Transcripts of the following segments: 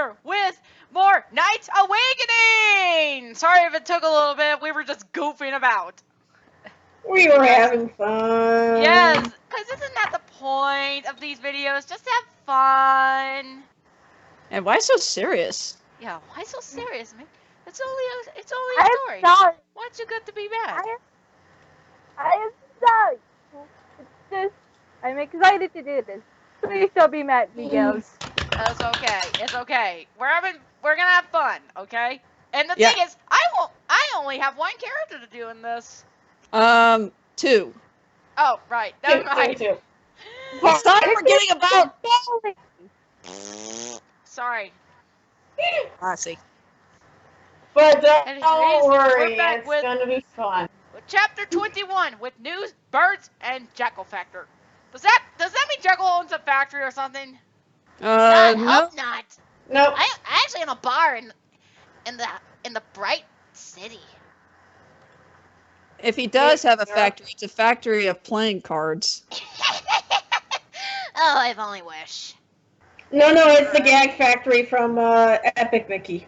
here with more Night Awakening! Sorry if it took a little bit, we were just goofing about. We were having fun. Yes, because isn't that the point of these videos? Just to have fun. And why so serious? Yeah, why so serious, man? It's only a story. Sorry. Why'd you got to be mad? I am sorry. It's just, I'm excited to do this. Please don't be mad at me, girls. It's okay. It's okay. We're gonna have fun, okay? And the Yeah. thing is, I only have one character to do in this. 2. Oh, right. Never mind. Two. Stop forgetting about. Sorry. I see. But And don't worry, we're back it's with- gonna be fun. Chapter 21 with news, birds, and Jackle factor. Does that mean Jackle owns a factory or something? I No. hope not. Nope. I actually own a bar in the bright city. If he does have a factory, it's a factory of playing cards. Oh, if only wish. No, it's the gag factory from Epic Mickey.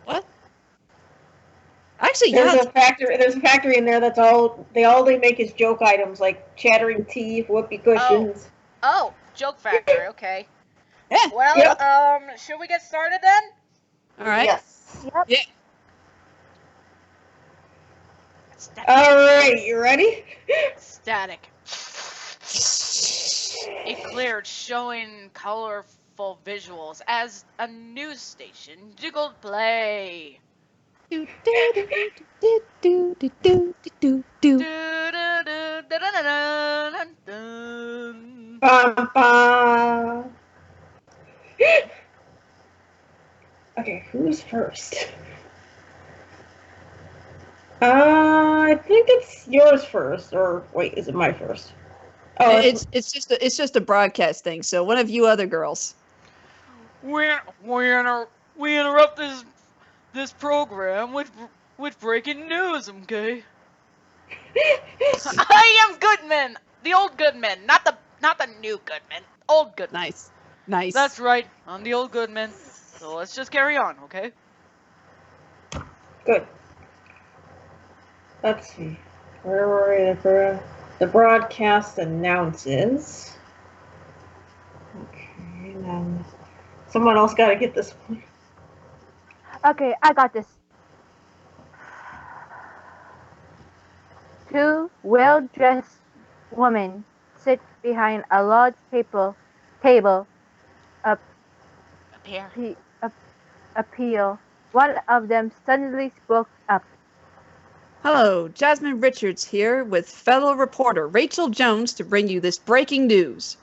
What? Actually, There's yeah. There's a factory in there that's all they make is joke items like chattering teeth, whoopee cushions. Oh, joke factory. Okay. Yeah. Well, Yep. should we get started then? All right. Yes. Yep. Yeah. All right, you ready? Static. It cleared, showing colorful visuals as a news station jiggled play. Do, do, do, do, do, do, do, do, do. Dun-dun-dun-dun-dun-dun. Bum, bum. Okay, who's first? I think it's yours first, or wait, is it my first? Oh, It's just a broadcast thing. So one of you other girls. We interrupt this program with breaking news, okay? I am Goodman, the old Goodman, not the new Goodman, old Goodman. Nice. That's right, I'm the old Goodman. So let's just carry on, okay? good. Let's see. Where were we? The broadcast announces. Okay, then someone else got to get this one. Okay, I got this. 2 well-dressed women sit behind a large table. Up here. Appeal. One of them suddenly spoke up. Hello, Jasmine Richards here with fellow reporter Rachel Jones to bring you this breaking news.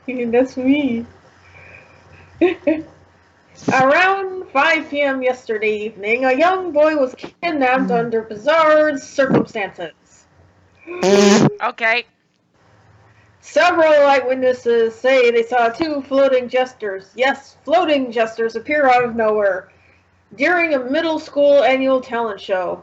That's me. Around 5 p.m. yesterday evening, a young boy was kidnapped under bizarre circumstances. Okay. Several eyewitnesses say they saw 2 floating jesters, yes, floating jesters, appear out of nowhere during a middle school annual talent show.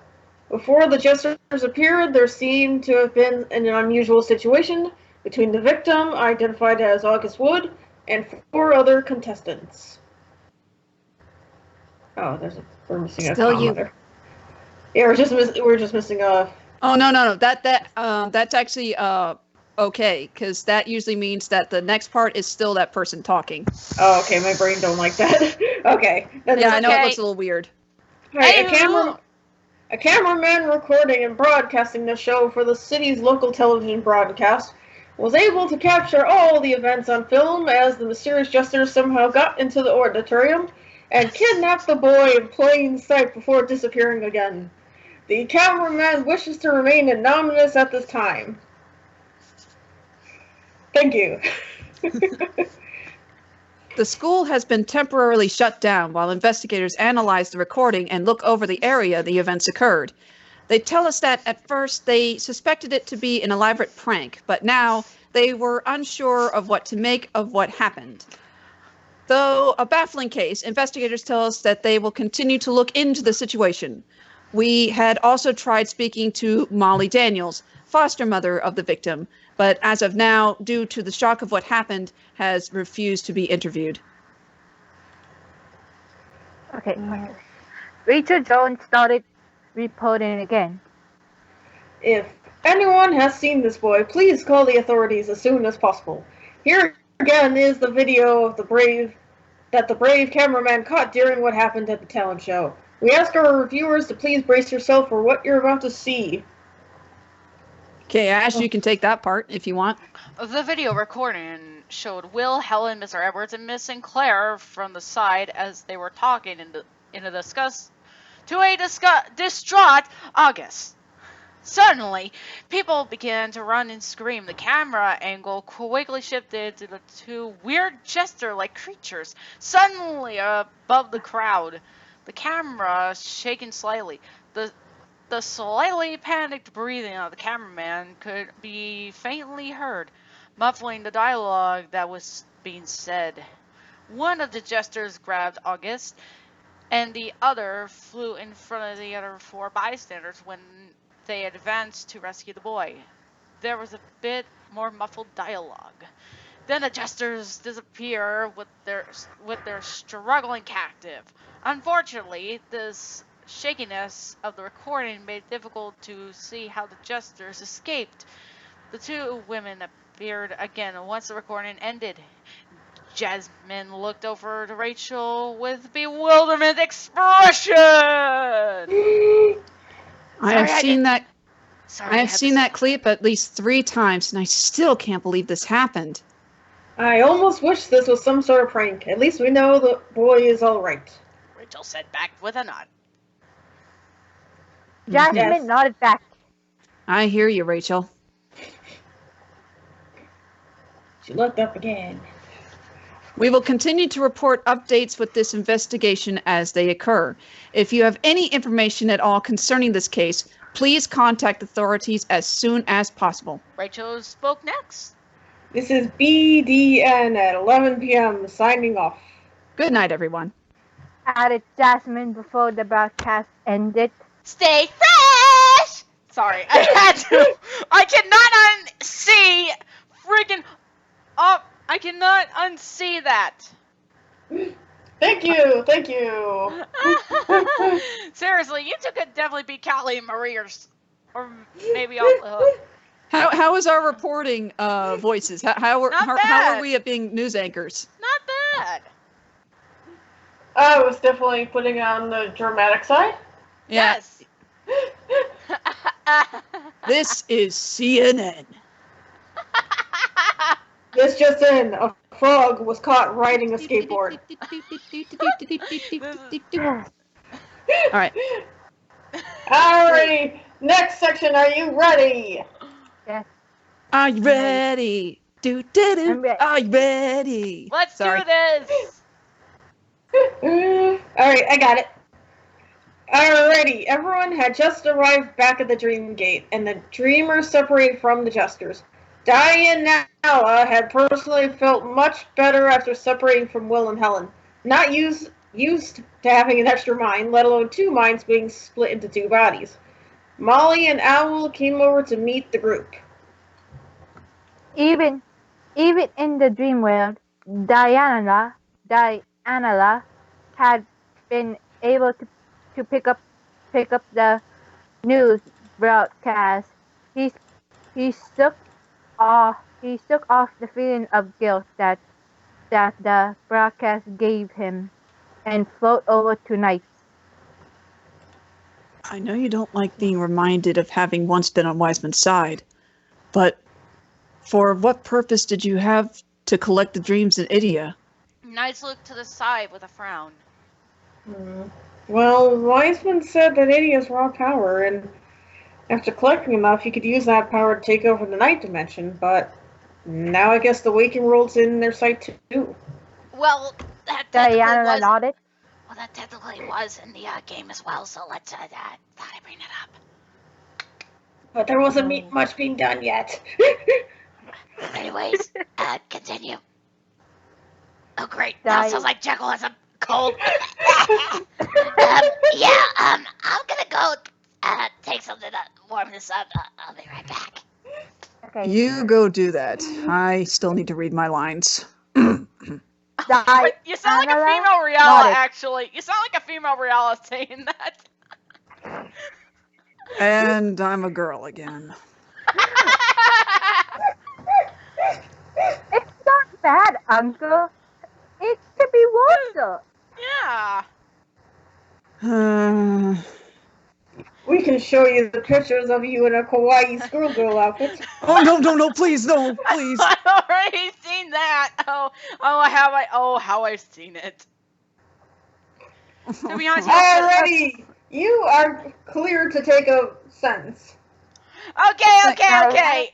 Before the jesters appeared, there seemed to have been an unusual situation between the victim, identified as August Wood, and 4 other contestants. Oh, we're missing a comma there. Yeah, we're just missing a. Oh no. That's actually okay, because that usually means that the next part is still that person talking. Oh, okay. My brain don't like that. Okay. Yeah, I know it okay. looks a little weird. Right, a cameraman recording and broadcasting the show for the city's local television broadcast was able to capture all the events on film as the mysterious jesters somehow got into the auditorium and kidnapped the boy in plain sight before disappearing again. The cameraman wishes to remain anonymous at this time. Thank you. The school has been temporarily shut down while investigators analyze the recording and look over the area the events occurred. They tell us that at first they suspected it to be an elaborate prank, but now they were unsure of what to make of what happened. Though a baffling case, investigators tell us that they will continue to look into the situation. We had also tried speaking to Molly Daniels, foster mother of the victim, but as of now, due to the shock of what happened, has refused to be interviewed. Okay. Rachel Jones started reporting again. If anyone has seen this boy, please call the authorities as soon as possible. Here again is the video of the brave cameraman caught during what happened at the talent show. We ask our viewers to please brace yourself for what you're about to see. Okay, Ash, you can take that part if you want. The video recording showed Will, Helen, Mr. Edwards, and Miss Sinclair from the side as they were talking in a distraught August. Suddenly, people began to run and scream. The camera angle quickly shifted to the two weird jester-like creatures suddenly above the crowd. The camera shaking slightly. The slightly panicked breathing of the cameraman could be faintly heard, muffling the dialogue that was being said. One of the jesters grabbed August, and the other flew in front of the other four bystanders when they advanced to rescue the boy. There was a bit more muffled dialogue. Then the jesters disappear with their struggling captive. Unfortunately, this shakiness of the recording made it difficult to see how the jesters escaped. The two women appeared again once the recording ended. Jasmine looked over to Rachel with bewilderment expression. I have seen that clip at least 3 times, and I still can't believe this happened. I almost wish this was some sort of prank. At least we know the boy is all right. Rachel said back with a nod. Jasmine nodded back. I hear you, Rachel. She looked up again. We will continue to report updates with this investigation as they occur. If you have any information at all concerning this case, please contact authorities as soon as possible. Rachel spoke next. This is BDN at 11 p.m. signing off. Good night, everyone. Added Jasmine before the broadcast ended. Stay fresh! Sorry, I had to. I cannot unsee freaking up. I cannot unsee that. Thank you. Seriously, you two could definitely be Callie and Marie or maybe off the hook. How is our reporting voices? How are we at being news anchors? Not bad. I was definitely putting on the dramatic side. Yeah. Yes. This is CNN. This just in, a frog was caught riding a skateboard. All right. Alrighty, next section, are you ready? Yes. Are you ready? I'm ready. Are you ready? Let's do this. Alright, I got it. Alrighty, everyone had just arrived back at the Dream Gate, and the Dreamers separated from the Jesters. Diana had personally felt much better after separating from Will and Helen. Not used to having an extra mind, let alone 2 minds being split into 2 bodies. Molly and Owl came over to meet the group. Even in the dream world, Diana had been able to pick up the news broadcast. He shook off the feeling of guilt that the broadcast gave him and float over to Night. I know you don't like being reminded of having once been on Wiseman's side, but for what purpose did you have to collect the dreams in IDIA? Knights looked to the side with a frown. Well, Wiseman said that IDIA's raw power, and after collecting enough, you could use that power to take over the night dimension, but now I guess the waking world's in their sight too. Well, that Diana nodded. Well, that technically was in the game as well, so let's thought I bring it up. But there wasn't much being done yet. Anyways, continue. Oh, great. Now it sounds like Jackle has a cold. I'm gonna go take something to warm this up. I'll be right back. Okay. You go do that. I still need to read my lines. Wait, you sound like a female Riala, Nodded. actually. You sound like a female Riala saying that. And I'm a girl again. It's not bad, Uncle. It could be water. Yeah. We can show you the pictures of you in a kawaii schoolgirl outfit. Oh, no, please, no, please. I've already seen that. How I've seen it. To be honest, Alrighty, you are clear to take a sentence. Okay.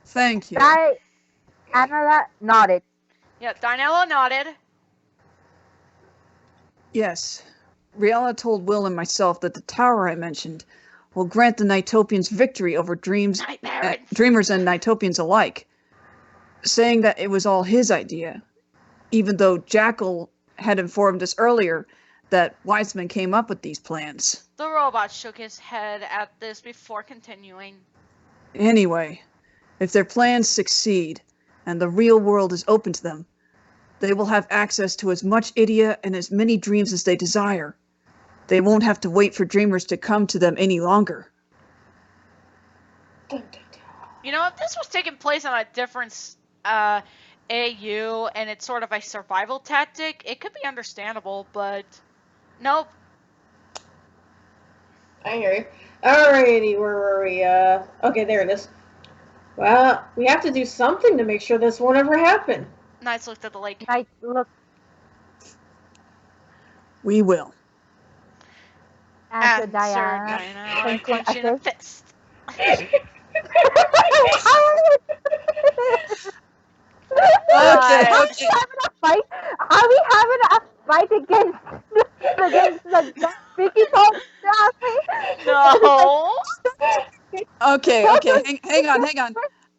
Thank you. Diana nodded. Yeah, Darnella nodded. Yes. Riala told Will and myself that the tower I mentioned will grant the Nighttopians victory over dreamers and Nighttopians alike, saying that it was all his idea, even though Jackle had informed us earlier that Wiseman came up with these plans. The robot shook his head at this before continuing. Anyway, if their plans succeed and the real world is open to them, they will have access to as much IDIA and as many dreams as they desire. They won't have to wait for dreamers to come to them any longer. You know, if this was taking place on a different AU and it's sort of a survival tactic, it could be understandable, but nope. I hear you. Alrighty, where were we? Okay, there it is. Well, we have to do something to make sure this won't ever happen. Knights looked at the lake. Knight looked We will. at Diana. Clenching a fist. Okay. Fight? Are we having a fight against the Vicky Pop? No. Okay. Hang on.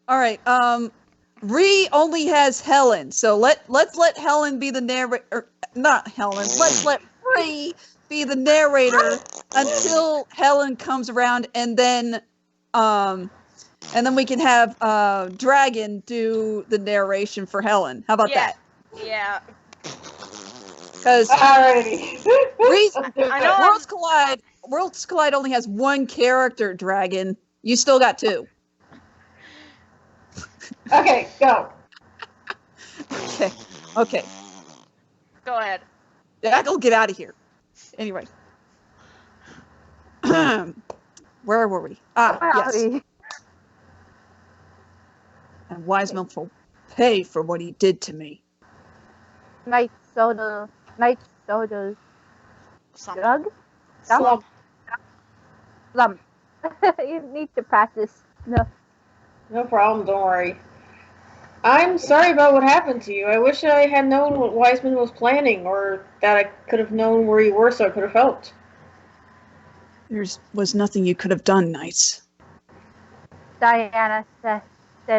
All right. Ree only has Helen, so let's let Helen be the narrator. Not Helen. Let's let Ree be the narrator until Helen comes around, and then we can have Dragon do the narration for Helen. How about that? Yeah. Because Alrighty. I know Worlds Collide only has one character, Dragon. You still got two. Okay, go. Okay. Go ahead. Jackal, get out of here. Anyway. Where were we? Yes. And Wiseman will pay for what he did to me. Night soda. Something. Drug? Slump. Slump. You need to practice. No problem, don't worry. I'm sorry about what happened to you. I wish I had known what Wiseman was planning, or that I could have known where you were so I could have helped. There was nothing you could have done, Knights. Diana said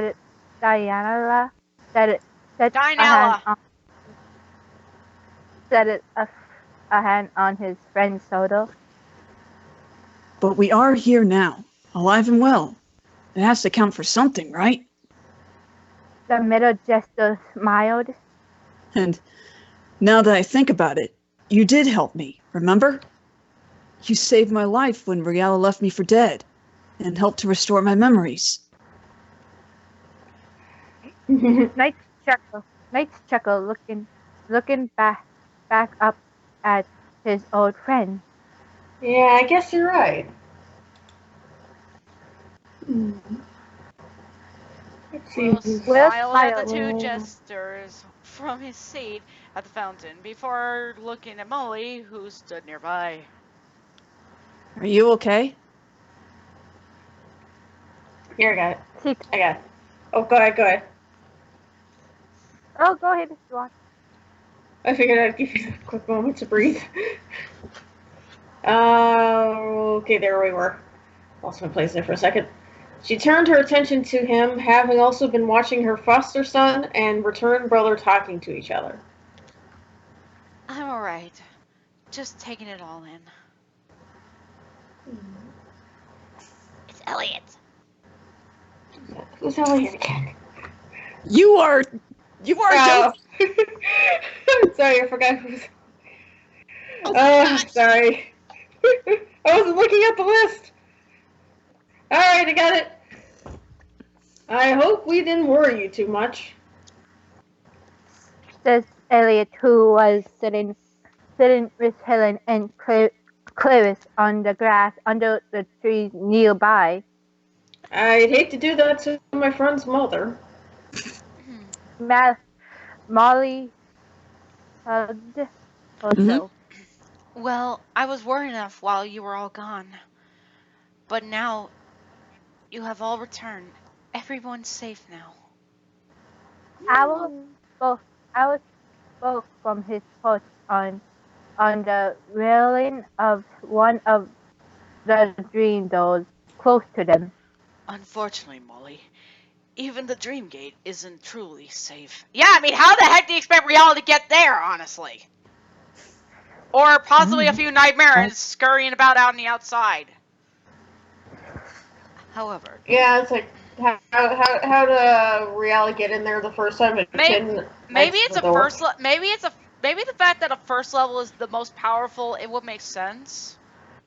it. Diana said it. Dinella. Set it a hand on his friend Soda. But we are here now, alive and well. It has to count for something, right? The middle jester smiled. And now that I think about it, you did help me, remember? You saved my life when Riala left me for dead, and helped to restore my memories. Knight's chuckle, looking back up at his old friend. Yeah, I guess you're right. Will smiled at the two jesters from his seat at the fountain before looking at Molly, who stood nearby. Are you okay? Here, I got it. I got it. Oh, go ahead. Oh, go ahead if you want. I figured I'd give you a quick moment to breathe. Okay, there we were. Lost my place there for a second. She turned her attention to him, having also been watching her foster son and returned brother talking to each other. I'm alright. Just taking it all in. It's Elliot. Who's Elliot again? You are joking. Sorry, I forgot who's. Sorry. I wasn't looking at the list. Alright, I got it. I hope we didn't worry you too much. Says Elliot, who was sitting with Helen and Clarice on the grass under the trees nearby. I'd hate to do that to my friend's mother. Molly hugged also. Well, I was worried enough while you were all gone. But now you have all returned. Everyone's safe now. Owl spoke from his perch on the railing of one of the dream doors close to them. Unfortunately, Molly, even the Dream Gate isn't truly safe. Yeah, I mean, how the heck do you expect reality to get there, honestly? Or possibly a few nightmares scurrying about out on the outside. However, Yeah, it's like how to reality get in there the first time? maybe it's a first. Maybe the fact that a first level is the most powerful. It would make sense.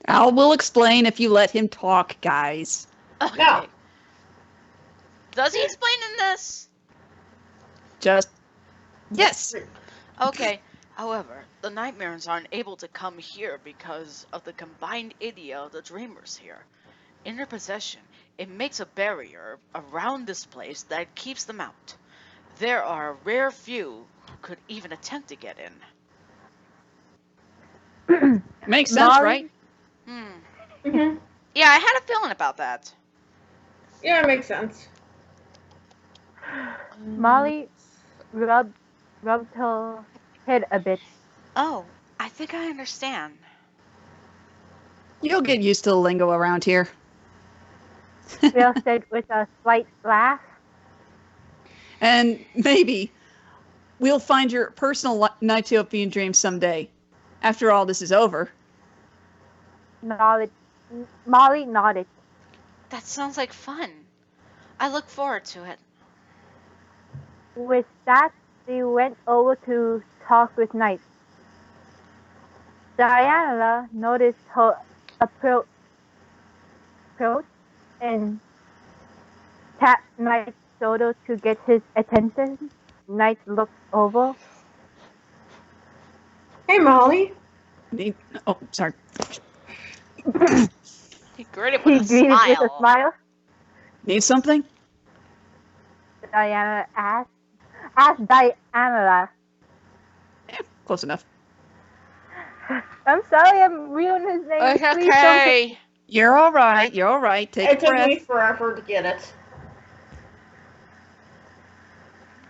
Al will explain if you let him talk, guys. Okay. No. Does he explain in this? Just yes. Okay. However, the Nightmares aren't able to come here because of the combined IDIA of the Dreamers here. In their possession, it makes a barrier around this place that keeps them out. There are a rare few who could even attempt to get in. Makes sense, right? Mm-hmm. Yeah, I had a feeling about that. Yeah, it makes sense. Molly rubbed her head a bit. Oh, I think I understand. You'll get used to the lingo around here. Bill said with a slight laugh. And maybe we'll find your personal Nighttopian dream someday. After all this is over. Molly nodded. That sounds like fun. I look forward to it. With that, they went over to talk with Knight. Diana noticed her approach and tapped Knight's shoulder to get his attention. Knight looked over. Hey, Molly. Oh, sorry. He greeted with a smile. Need something? Diana asked. Asked Diana. Yeah, close enough. I'm sorry, I'm ruining his name. Okay. You're all right. You're all right. Take a breath. It took me forever to get it.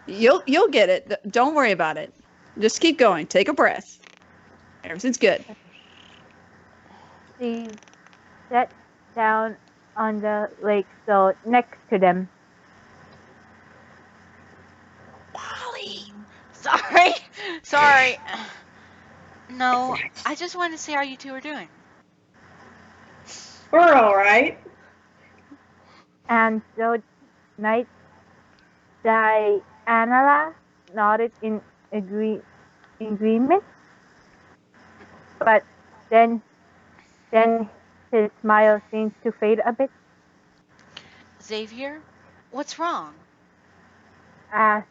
You'll get it. Don't worry about it. Just keep going. Take a breath. Everything's good. She sat down on the lake stool next to them. Molly. Sorry. No, I just wanted to see how you two are doing. We're alright. And so Knight Diana nodded in agreement. But then his smile seemed to fade a bit. Xavier, what's wrong? Asked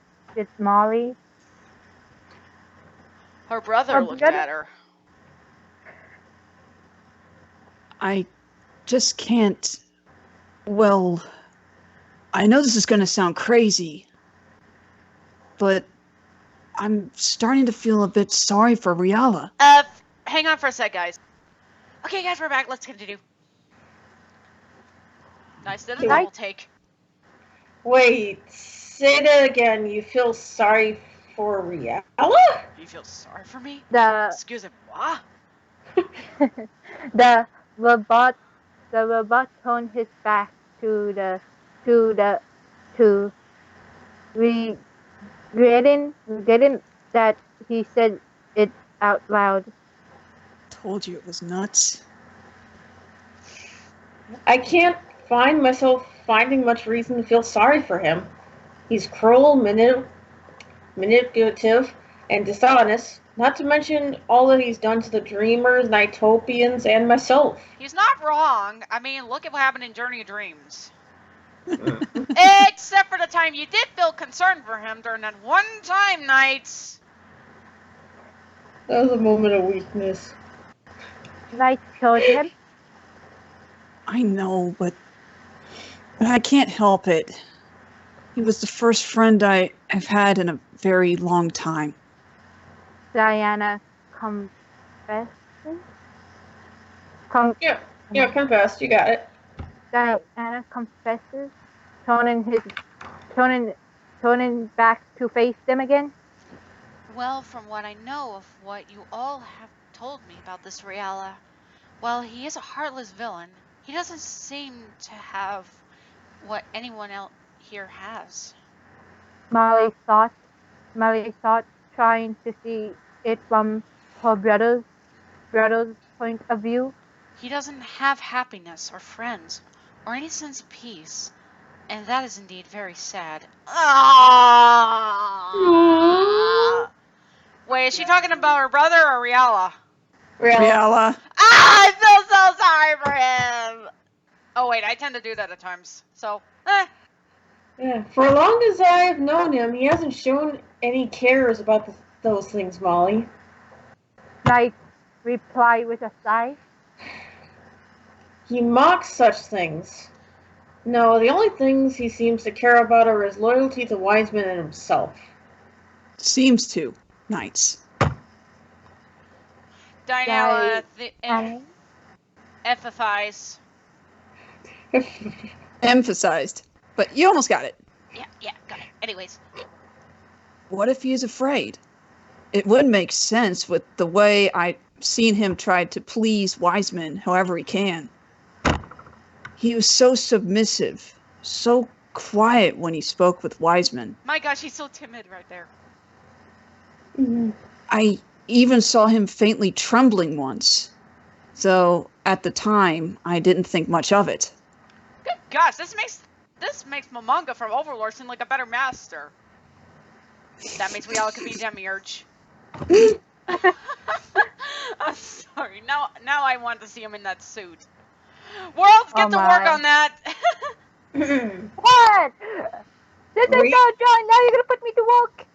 Molly. Her brother looked at her. I just can't. Well, I know this is going to sound crazy, but I'm starting to feel a bit sorry for Riala. Hang on for a sec, guys. Okay, guys, we're back. Let's continue. Nice, did a double take. Wait, say that again. You feel sorry for Riala? You feel sorry for me? Excuse me, what? The robot turned his back to regretting that he said it out loud. Told you it was nuts. I can't find myself finding much reason to feel sorry for him. He's cruel, manipulative, and dishonest, not to mention all that he's done to the Dreamers, NiGHTOPians, and myself. He's not wrong. I mean, look at what happened in Journey of Dreams. Except for the time you did feel concerned for him during that one time night. That was a moment of weakness. Night killed him. I know, but I can't help it. He was the first friend I've had in a very long time. Diana confessed. Yeah, confessed. You got it. Diana confesses, turning back to face them again. Well, from what I know of what you all have told me about this Riala, well, he is a heartless villain. He doesn't seem to have what anyone else here has. Molly thought, trying to see it from her brother's point of view. He doesn't have happiness or friends or any sense of peace, and that is indeed very sad. Wait, is she talking about her brother or Riala? Riala. I feel so sorry for him. Oh wait, I tend to do that at times. So, Yeah, for as long as I've known him, he hasn't shown any cares about those things, Molly. Knight replied with a sigh. He mocks such things. No, the only things he seems to care about are his loyalty to Wiseman and himself. Seems to. Knights. Diana empathize. Emphasized. But you almost got it. Yeah, got it. Anyways. What if he's afraid? It would make sense with the way I've seen him try to please Wiseman however he can. He was so submissive, so quiet when he spoke with Wiseman. My gosh, he's so timid right there. Mm-hmm. I even saw him faintly trembling once. So at the time, I didn't think much of it. Good gosh, this makes Momonga from Overlord seem like a better master. That means we all could be Demiurge. I'm sorry. Now I want to see him in that suit. Worlds, get to work on that. What? This is not John. Now you're gonna put me to work.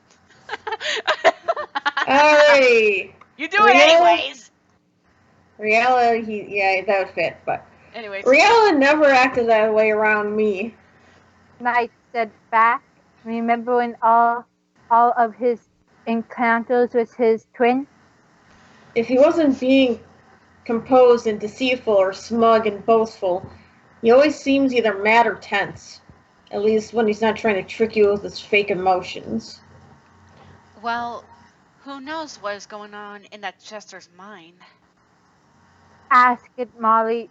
Alrighty. You do it anyways. Riala, that would fit, but anyways. Riala never acted that way around me. Knight said back, remembering all of his encounters with his twin. If he wasn't being composed and deceitful or smug and boastful, he always seems either mad or tense. At least when he's not trying to trick you with his fake emotions. Well, who knows what is going on in that Chester's mind? Asked Molly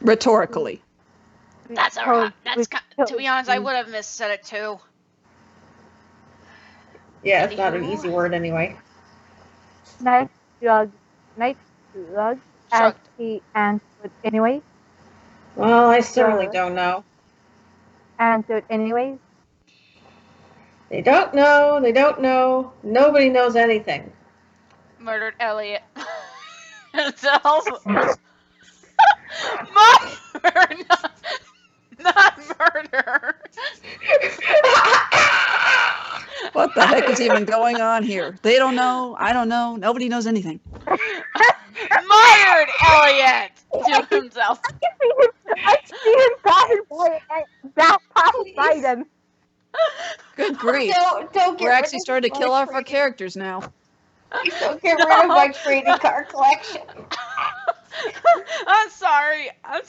Rhetorically. That's alright. To be honest, I would have missaid it too. Yeah, it's not an easy word anyway. Knight shrugged as he answered anyway. Well, I certainly don't know. Answered anyways. They don't know. Nobody knows anything. Murdered Elliot. Not murder. What the heck is even going on here? They don't know. I don't know. Nobody knows anything. Murdered Elliot to himself. I see him passing by them. Good grief. Don't We're actually starting to kill off our characters now. Please don't get rid of my trading card collection. I'm sorry. I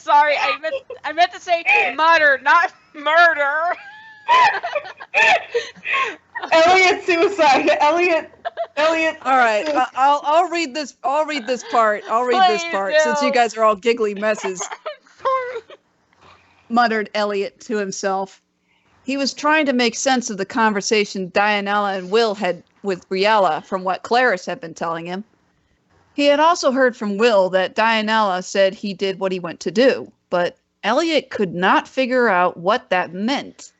meant to say murder, not murder. Elliot suicide. Elliot. All right, I'll read this. I'll read this part. Since you guys are all giggly messes. Muttered Elliot to himself. He was trying to make sense of the conversation Dianella and Will had with Riala from what Clarice had been telling him. He had also heard from Will that Dianella said he did what he went to do, but Elliot could not figure out what that meant.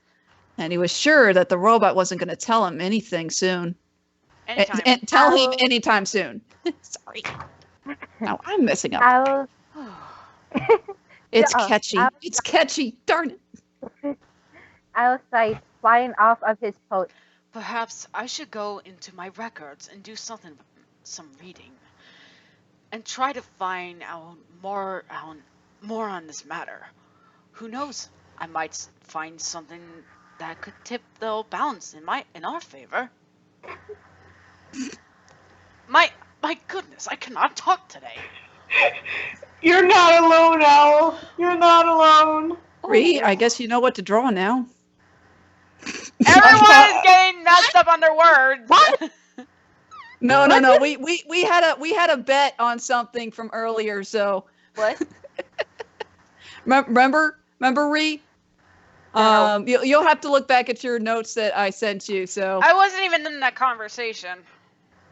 And he was sure that the robot wasn't going to tell him anything soon. Anytime. And tell him anytime soon. Sorry. Now I'm messing up. I It's Uh-oh. catchy. It's catchy. Darn it. was like flying off of his post. Perhaps I should go into my records and do some reading, and try to find out more on this matter. Who knows? I might find something that could tip the balance in our favor. My goodness, I cannot talk today. You're not alone, Owl. You're not alone. Ree, I guess you know what to draw now. Everyone is getting messed up on their words. What? No. We had a bet on something from earlier, so What? remember Ree? No. You'll have to look back at your notes that I sent you. So I wasn't even in that conversation.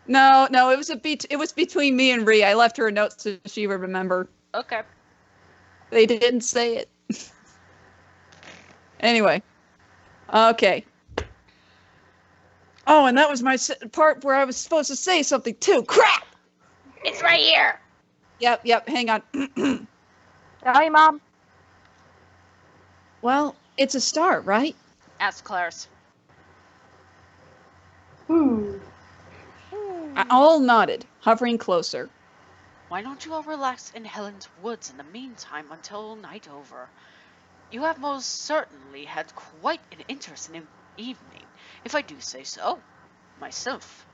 no, it was between me and Ree. I left her a note so she would remember. Okay. They didn't say it. Anyway, okay. Oh, and that was my part where I was supposed to say something too. Crap! It's right here. Yep. Hang on. Sorry, Mom. Well, it's a start, right? Asked Clarice. I all nodded, hovering closer. Why don't you all relax in Helen's woods in the meantime until night over? You have most certainly had quite an interesting evening, if I do say so myself.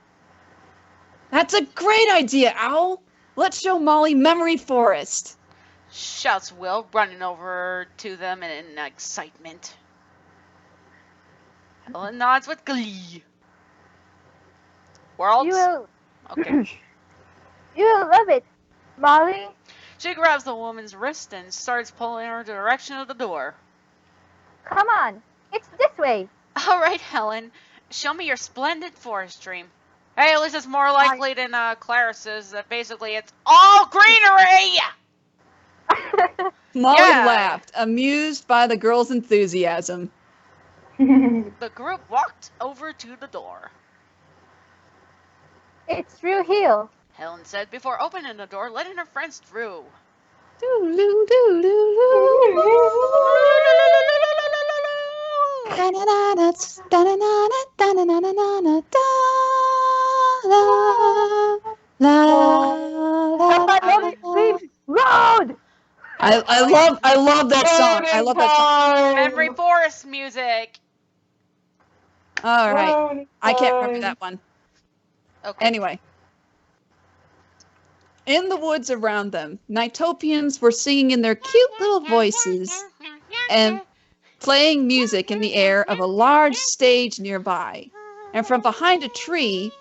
That's a great idea, Owl. Let's show Molly Memory Forest. Shouts Will, running over to them in excitement. Helen nods with glee. Worlds? You will, Okay. you will love it, Molly. She grabs the woman's wrist and starts pulling her in the direction of the door. Come on, it's this way. All right, Helen. Show me your splendid forest dream. Hey, at least it's more likely than Clarice's that basically it's all greenery! Molly Yeah. laughed, amused by the girl's enthusiasm. The group walked over to the door. It's through here. Helen said before opening the door, letting her friends through. Road. I love that song. I love that song. Memory Forest music. All right. I can't remember that one. Okay. Anyway. In the woods around them, Nightopians were singing in their cute little voices and playing music in the air of a large stage nearby. And from behind a tree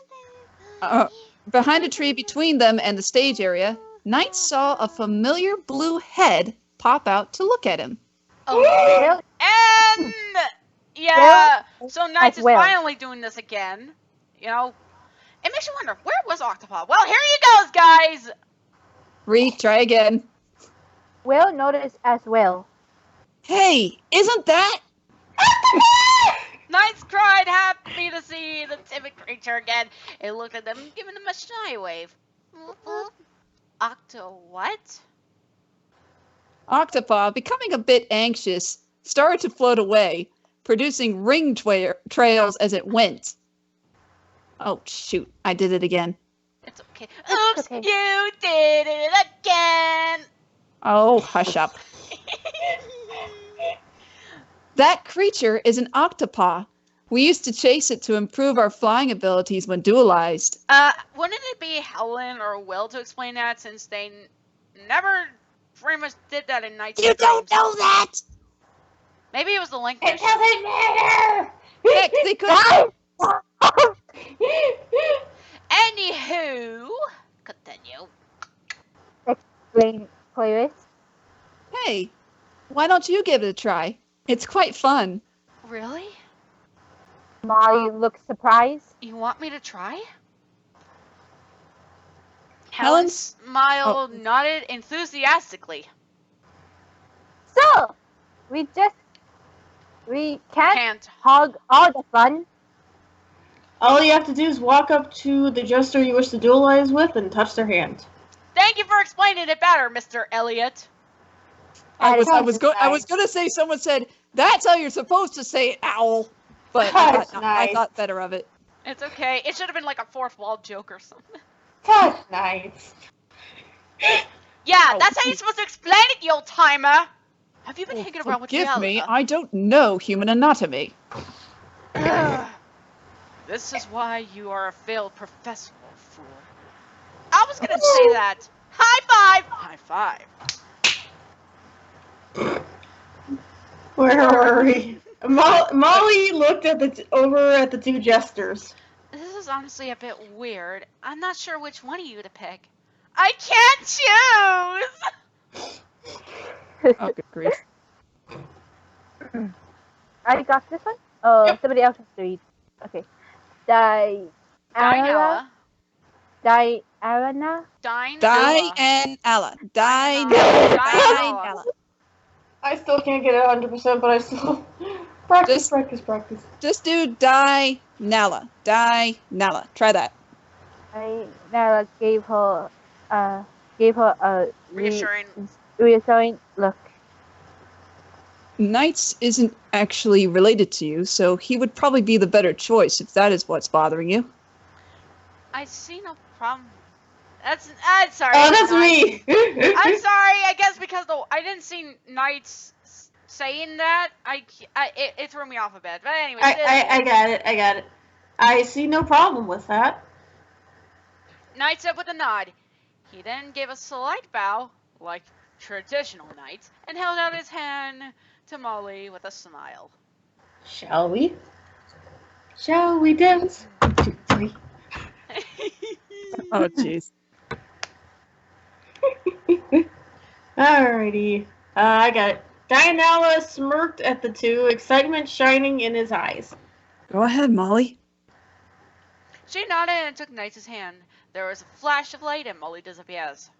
between them and the stage area, Knight saw a familiar blue head pop out to look at him. Oh, and yeah, so Knights is Will. finally doing this again. You know, it makes you wonder, where was Octopod? Well, here he goes, guys. Try again. Will noticed as well. Hey, isn't that? Knights cried, happy to see the timid creature again. It looked at them, giving them a shy wave. Octo what? Octopod, becoming a bit anxious, started to float away, producing ring trails as it went. Oh, shoot. I did it again. It's okay. It's Oops, okay. you did it again. Oh, hush up. That creature is an octopod. We used to chase it to improve our flying abilities when dualized. Wouldn't it be Helen or Will to explain that, since they never pretty much did that in Knights? You don't know that! Maybe it was the link. It doesn't matter. Heck, they could. Anywho, continue. Explain, Clarice. Hey, why don't you give it a try? It's quite fun. Really? Molly looked surprised. You want me to try? Helen Helen smiled, nodded enthusiastically. So, we just We can't Can't. hog all the fun. All you have to do is walk up to the jester you wish to duelize with and touch their hand. Thank you for explaining it better, Mr. Elliot. I was That's gonna say someone said that's how you're supposed to say it, owl, but That's I nice. thought better of it. It's okay. It should have been like a fourth wall joke or something. That's nice. Yeah, Oh, that's how you're supposed to explain it, you old timer. Have you been Oh, hanging around with forgive me, Helen? I don't know human anatomy. This is why you are a failed professional, fool. I was gonna say that. High five! High five. Where were we? Molly looked at over at the two jesters. This is honestly a bit weird. I'm not sure which one of you to pick. I can't choose! Oh, good grief. I got this one? Oh, Yep. somebody else has to read. Okay. Diana. Diana. Diana. Diana. I still can't get it 100%, but I still practice. Just do Diana. Try that. Diana gave her a Reassuring. look. Knights isn't actually related to you, so he would probably be the better choice if that is what's bothering you. I see no problem. I'm sorry. Oh, that's me. I'm sorry. I guess because I didn't see Knights saying that. It threw me off a bit. But anyway. I got it. I see no problem with that. Knight said with a nod. He then gave a slight bow, like traditional knights, and held out his hand to Molly with a smile. Shall we? Shall we dance? 1, 2, 3. Oh, jeez. Alrighty. I got it. Dianella smirked at the two, excitement shining in his eyes. Go ahead, Molly. She nodded and took Knight's hand. There was a flash of light and Molly disappears.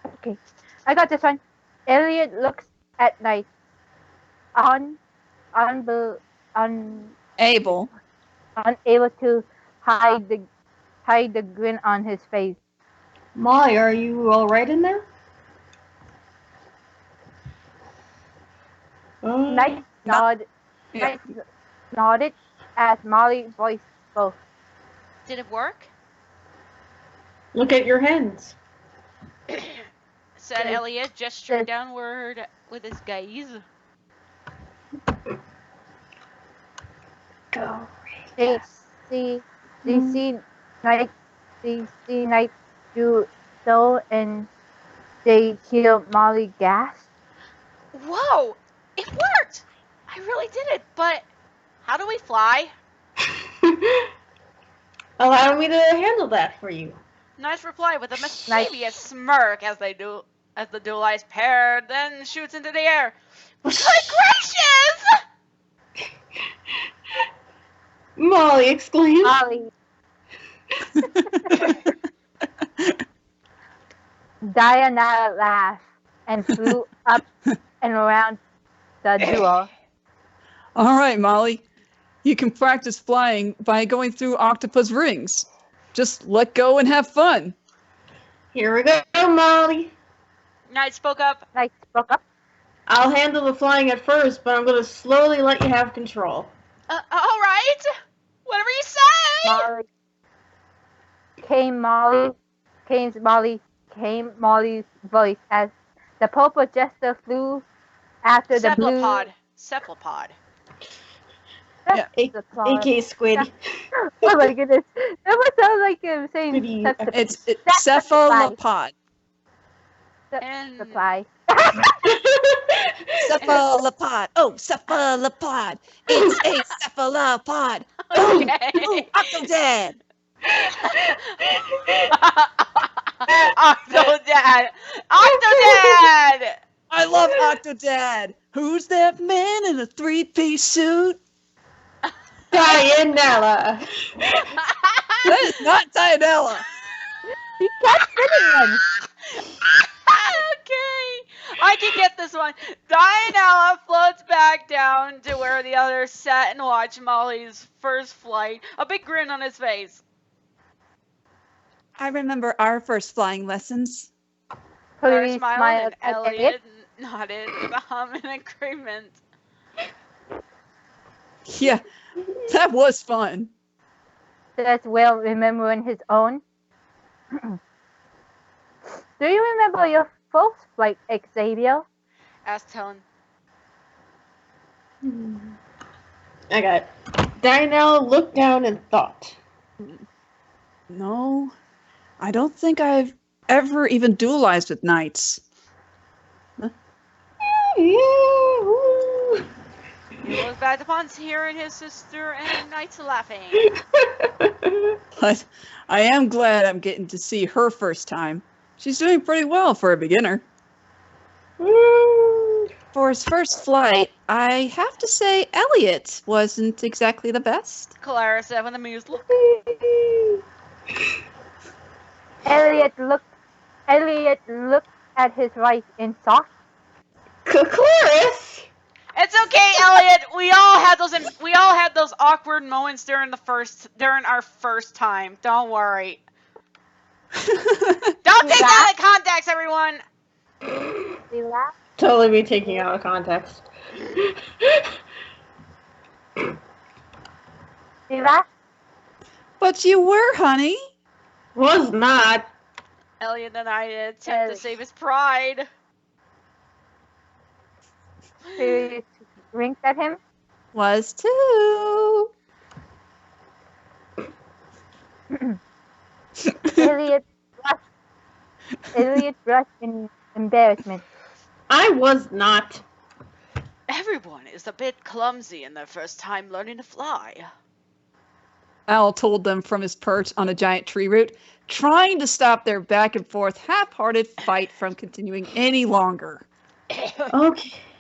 Okay. I got this one. Elliot looks at Knight. Unable to hide the grin on his face. Molly, are you alright in there? Knight nodded as Molly's voice spoke. Did it work? Look at your hands. Said Elliot, gesturing downward with his gaze. Go. They see Knight do so, and they hear Molly gasp. Whoa! It worked! I really did it, but how do we fly? Allow me to handle that for you. Nice reply with a mischievous smirk as the dualized pair then shoots into the air. Good gracious! Molly exclaimed. Molly. Diana laughed and flew up and around the duo. All right, Molly. You can practice flying by going through octopus rings. Just let go and have fun. Here we go, Molly. Knight spoke up. Knight spoke up. I'll handle the flying at first, but I'm going to slowly let you have control. All right. Whatever you say. Came Molly's voice as the purple jester flew after the blue. Cephalopod. Yeah. A.K. Squid. Oh my goodness. That would sound like him saying It's cephalopod. Supply. Cephalopod. Oh, cephalopod. It's a cephalopod. Oh, Okay. Octodad. Octodad! Octodad! I love Octodad. Who's that man in a three-piece suit? Dianella. That is not Dianella. He kept sitting in. Okay. I can get this one. Dianella floats back down to where the others sat and watched Molly's first flight, a big grin on his face. I remember our first flying lessons. Claire Please smiled smile and at Elliot nodded with a hum in agreement. Yeah, that was fun. Says Will, remembering his own. Do you remember your first flight, Xavier? Asked Helen. I got it. Dianella looked down and thought. No, I don't think I've ever even dualized with knights. Yeah. He looked back upon hearing his sister and Knights laughing. But I am glad I'm getting to see her first time. She's doing pretty well for a beginner. For his first flight, I have to say Elliot wasn't exactly the best. Clara said with an amused look. Elliot looked at his wife in shock. Clarice! It's okay, Elliot. We all had those awkward moments during our first time. Don't worry. Don't take that out of context, everyone. Relax. Totally be taking out of context. Relax. But you were, honey. Was not. Elliot and I attempt to save his pride. She winked at him. Was too. Elliot blushed in embarrassment. I was not. Everyone is a bit clumsy in their first time learning to fly. Al told them from his perch on a giant tree root, trying to stop their back and forth half-hearted fight from continuing any longer.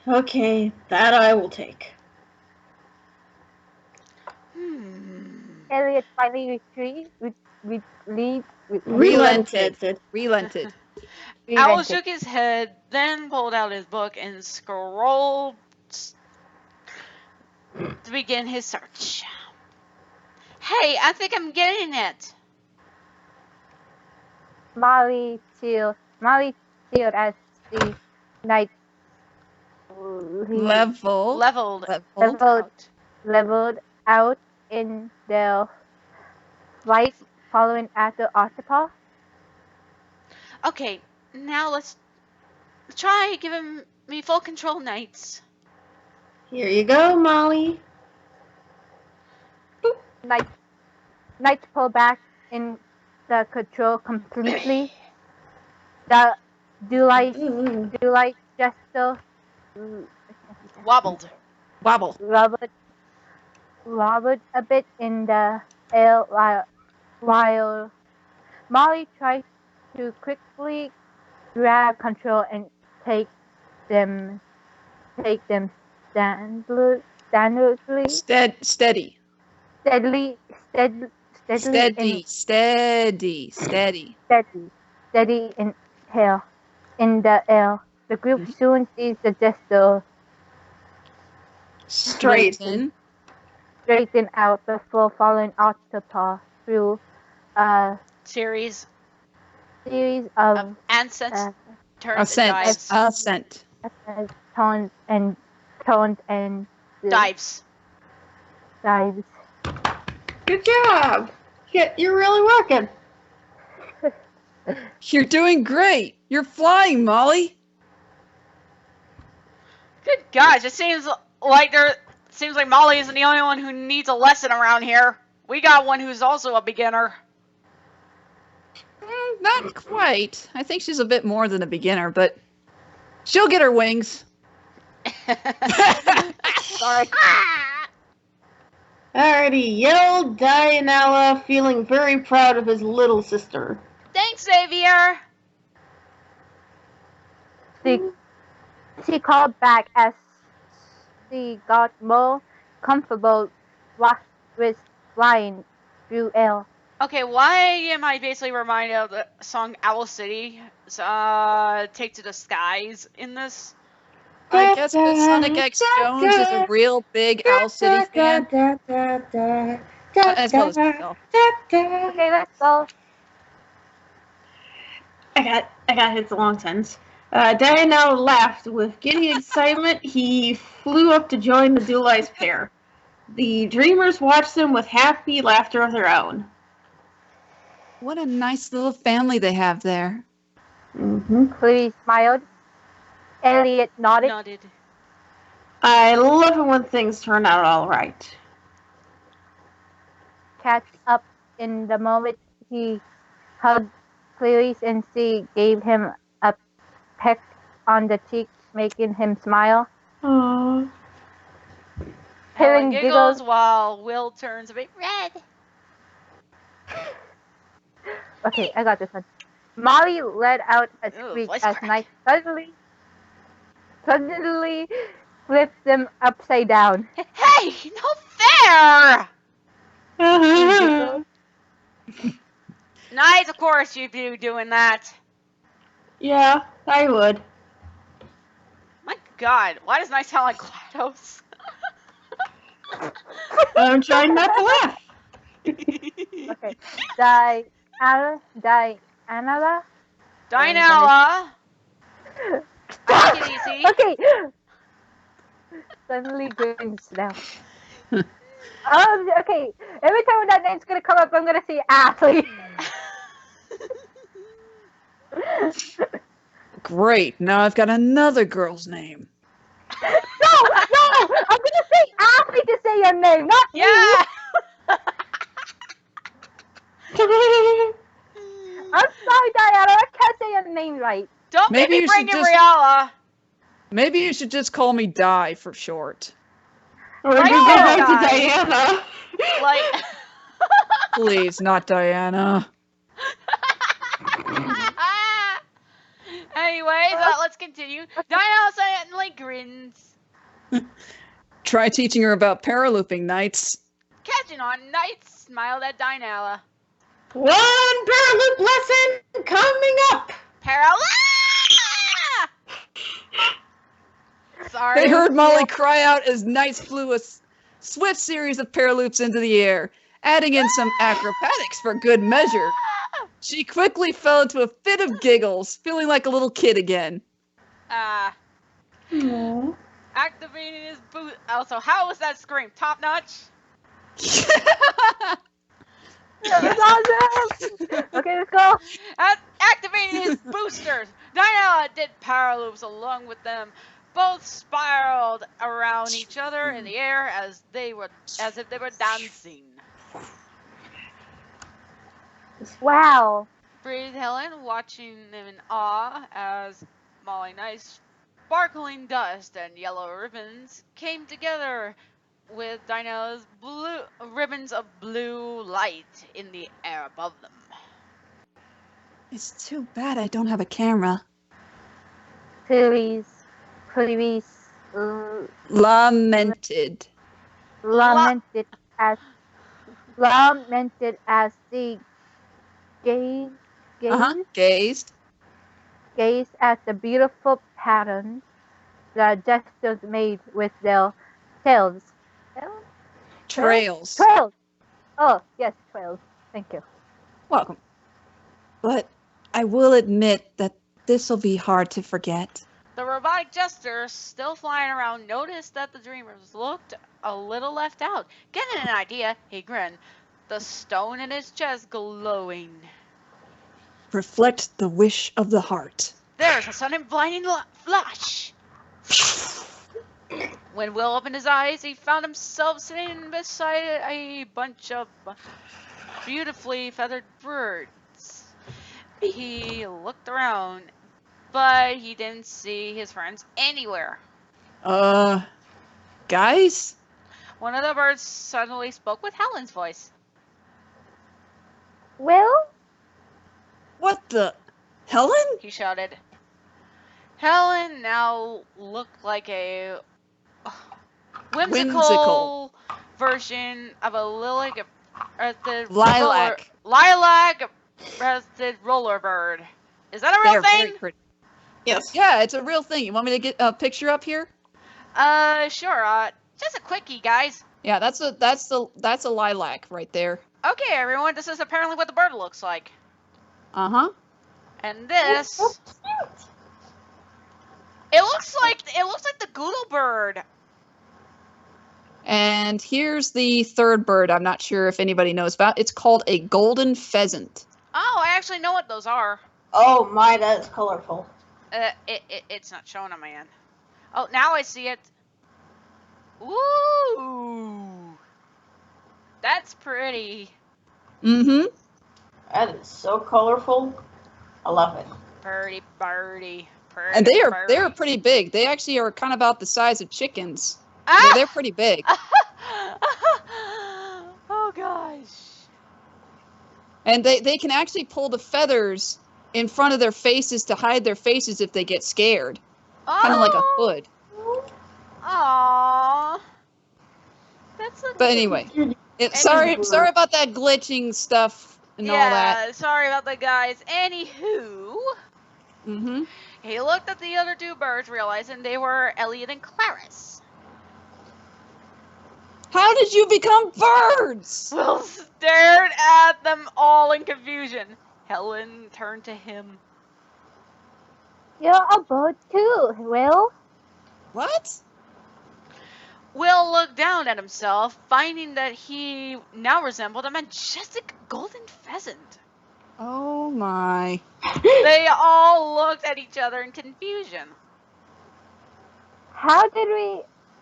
Okay, that I will take. Elliot finally Relented. Owl shook his head, then pulled out his book and scrolled to begin his search. Hey, I think I'm getting it. Molly cheered as the night Leveled out in their flight following after Octopus. Okay, now let's try giving me full control, Knights. Here you go, Molly. Knights pull back in the control completely. The do-light gesture Wobbled. wobbled a bit in the air while Molly tried to quickly grab control and take them steadily in the air. The group soon sees the gesture straighten out before following Octopus through a Series of ascents, turns, and dives. Ascent. Tones and Dives. Good job. You're really working. You're doing great. You're flying, Molly. Good gosh, it seems like Molly isn't the only one who needs a lesson around here. We got one who's also a beginner. Not quite. I think she's a bit more than a beginner, but she'll get her wings. Sorry. Alrighty, yelled Dianella, feeling very proud of his little sister. Thanks, Xavier. She called back as she got more comfortable with flying through air. Okay, why am I basically reminded of the song Owl City? Take to the Skies in this? I guess because Sonic X Jones is a real big Owl City fan, as well as myself. Okay, let's go. I got hits a long sentence. Diana laughed with giddy excitement. He flew up to join the dualized pair. The dreamers watched them with happy laughter of their own. What a nice little family they have there. Mm-hmm. Chloe smiled. Elliot nodded. Nodded. I love it when things turn out all right. Catch up in the moment he hugged Clarice and she gave him a peck on the cheek, making him smile. Aww. Helen Helen giggles while Will turns a bit red. Okay, I got this one. Molly let out a Ooh, squeak voice as crack. Knight suddenly flipped them upside down. Hey, no fair! Nice, of course you'd be doing that. Yeah, I would. My God, why does Nice sound like GLaDOS? I'm trying not to laugh. Okay. Diana. Dinella. Take it easy. Okay. Suddenly grins now. Okay. Every time that name's gonna come up, I'm gonna say Ashley. Great, now I've got another girl's name. No! I'm gonna say Ashley to say your name, not Yeah! me. I'm sorry, Diana. I can't say your name right. Don't Maybe make me you bring should in just- Riala. Maybe you should just call me Di for short. We're Like gonna go that back to guy. Diana. Like. Please, not Diana. Anyways, let's continue. Dinella suddenly grins. Try teaching her about paralooping nights. Catching on, Knight smiled at Dinella. One paraloop lesson coming up. Sorry. They heard Molly cry out as Knights flew a swift series of paraloops into the air, adding in some acrobatics for good measure. She quickly fell into a fit of giggles, feeling like a little kid again. Aww. Activating his boot. Also, how was that scream? Top notch? That was awesome. Okay, let's go. Activating his boosters. Dinella did paraloops along with them. Both spiraled around each other in the air as if they were dancing. Wow. Breathed Helen, watching them in awe as Molly Knight's sparkling dust and yellow ribbons came together with Dinella's blue ribbons of blue light in the air above them. It's too bad I don't have a camera. Please. Lamented. Lamented as the gazed at the beautiful patterns the jesters made with their tails. Trails. Trails! Oh, yes, trails. Thank you. Welcome. But I will admit that this'll be hard to forget. The robotic jester, still flying around, noticed that the dreamers looked a little left out. Getting an idea, he grinned, the stone in his chest glowing. Reflect the wish of the heart. There's a sudden blinding flash. When Will opened his eyes, he found himself sitting beside a bunch of beautifully feathered birds. He looked around, but he didn't see his friends anywhere. Guys? One of the birds suddenly spoke with Helen's voice. Will? What the? Helen? He shouted. Helen now looked like a whimsical version of a Lilac. Breasted roller bird. Is that a real They're thing? very pretty. Yes. Yeah, it's a real thing. You want me to get a picture up here? Sure. Just a quickie, guys. Yeah, that's a lilac right there. Okay, everyone, this is apparently what the bird looks like. Uh-huh. And this, it looks like the Goodle bird. And here's the third bird I'm not sure if anybody knows about. It's called a golden pheasant. Oh, I actually know what those are. Oh my, that is colorful. It's not showing on my end. Oh, now I see it. Ooh, that's pretty. Mm-hmm. That is so colorful. I love it. Birdie. And they're pretty big. They actually are kind of about the size of chickens. Ah! They're pretty big. Oh gosh. And they can actually pull the feathers in front of their faces to hide their faces if they get scared. Kind of like a hood. Aww. That's so But anyway, sorry about that glitching stuff and all that. Yeah, sorry about that, guys. Anywho, Mm-hmm. he looked at the other two birds, realizing they were Elliot and Clarice. How did you become birds? Will stared at them all in confusion. Helen turned to him. You're a bird too, Will. What? Will looked down at himself, finding that he now resembled a majestic golden pheasant. Oh my. They all looked at each other in confusion. How did we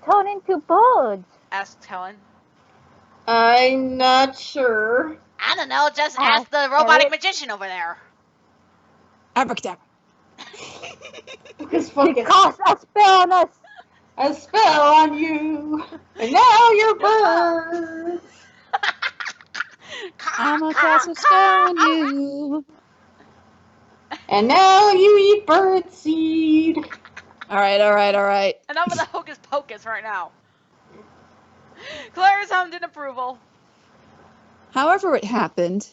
turn into birds? Asked Helen. I'm not sure. I don't know, just ask the robotic magician over there. Abracadabra. Focus, He focus. cast a spell on us. A spell on you, and now you're birds. I'm a cast a spell on you. And now you eat bird seed. All right. Enough of the hocus pocus right now. Claire's hummed in approval. However it happened,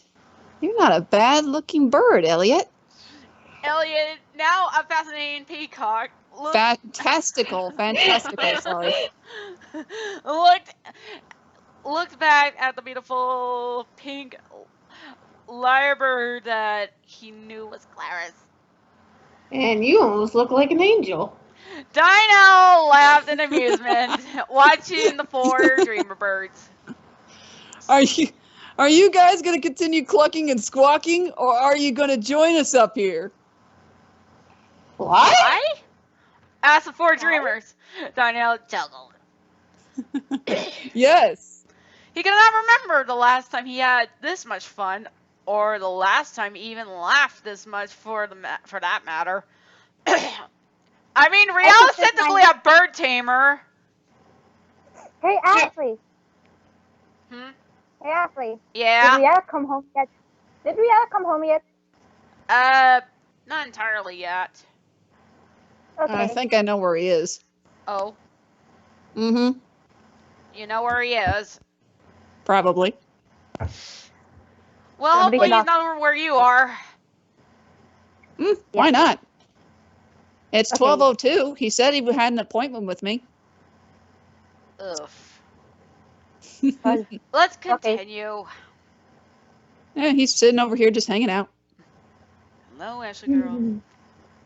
you're not a bad-looking bird, Elliot. Elliot, now a fascinating peacock, Fantastical, sorry. looked back at the beautiful pink lyrebird that he knew was Clarice. And you almost look like an angel. Dino laughed in amusement, watching the four dreamer birds. Are you guys going to continue clucking and squawking, or are you going to join us up here? What? Why? Asked the four dreamers. Dino chuckled. Yes. He could not remember the last time he had this much fun, or the last time he even laughed this much for that matter. I mean, Rial's technically a bird tamer. Hey, Ashley. Hmm? Hey, Ashley. Yeah. Did Rihanna come home yet? Not entirely yet. Okay. I think I know where he is. Oh, Mm-hmm. you know where he is. Probably. Well, Somebody hopefully get he's not where you are. Why not? It's Okay. 12:02. He said he had an appointment with me. Ugh. Fine. Let's Okay. continue. Yeah, he's sitting over here just hanging out. Hello, Ashley girl.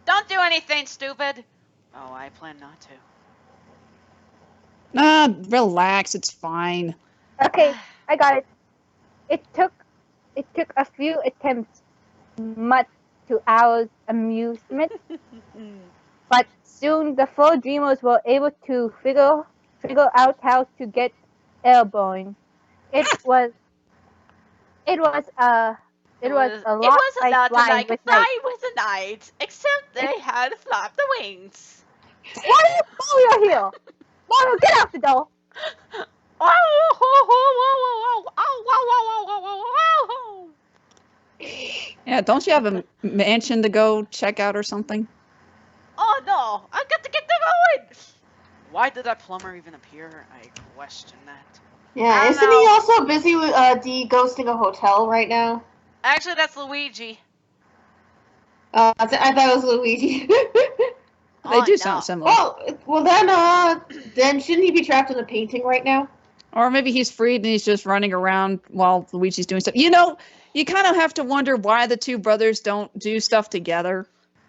Don't do anything stupid. Oh, I plan not to. Nah, relax. It's fine. Okay, I got it. It took a few attempts, much to our amusement, but soon the four dreamers were able to figure out how to get airborne. It was a lot like flying with night. fly with the night, except they had to flap the wings. Why are you here? Mario, get out the door! Yeah, don't you have a mansion to go check out or something? Oh no, I got to get going! Why did that plumber even appear? I question that. Yeah, I don't isn't know. he also busy with de-ghosting a hotel right now? Actually, that's Luigi. I thought it was Luigi. They Oh do no. sound similar. well then shouldn't he be trapped in a painting right now? Or maybe he's freed and he's just running around while Luigi's doing stuff. You know, you kind of have to wonder why the two brothers don't do stuff together.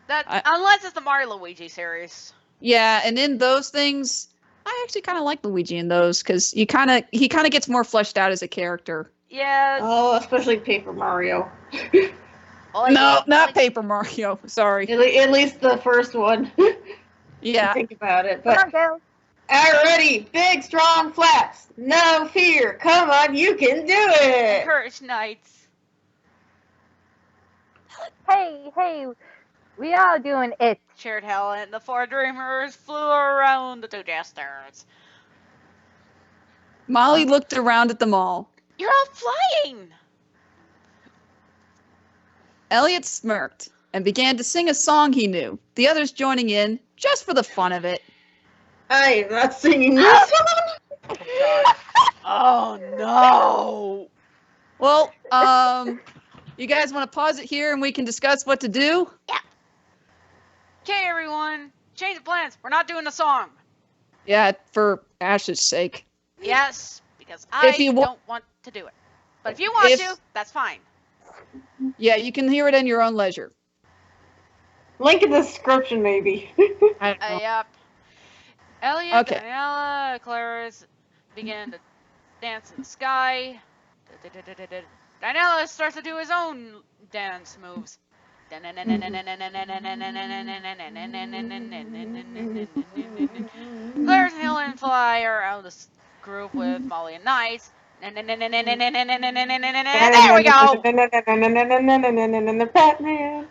Unless it's the Mario Luigi series. Yeah, and in those things, I actually kind of like Luigi in those because he kind of gets more fleshed out as a character. Yes. Oh, especially Paper Mario. No, not Paper Mario. Sorry. At least the first one. Yeah. Think about it. Come But on, girl. alrighty, big strong flaps. No fear. Come on, you can do it. Encourage Knights. Hey, we all doing it. Cheered Helen. The four dreamers flew around the two jesters. Molly looked around at them all. You're all flying! Elliot smirked and began to sing a song he knew, the others joining in just for the fun of it. I am not singing this one. Oh no! Well, you guys want to pause it here and we can discuss what to do? Yeah. Okay, everyone. Change the plans. We're not doing the song. Yeah, for Ash's sake. Yes, because I If you don't want to do it. But if you want to, that's fine. Yeah, you can hear it in your own leisure. Link in the description, maybe. I don't know. Yep. Elliot, Okay. Daniela, Clarice began to dance in the sky. Daniela starts to do his own dance moves. Clarice and Helen fly around the group with Molly and Knights. There we go. Batman.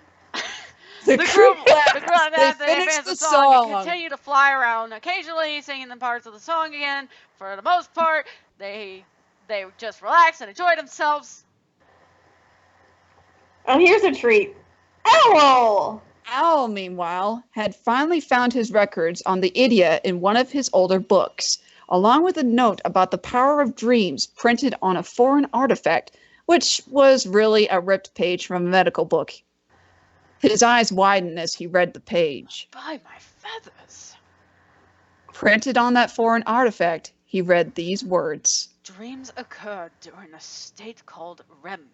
The group They finished the song. Continue to fly around, occasionally singing the parts of the song again. For the most part, they just relax and enjoy themselves. Oh, here's a treat. Owl! Owl, meanwhile, had finally found his records on the IDIA in one of his older books, along with a note about the power of dreams printed on a foreign artifact, which was really a ripped page from a medical book. His eyes widened as he read the page. By my feathers. Printed on that foreign artifact, he read these words. Dreams occur during a state called REM,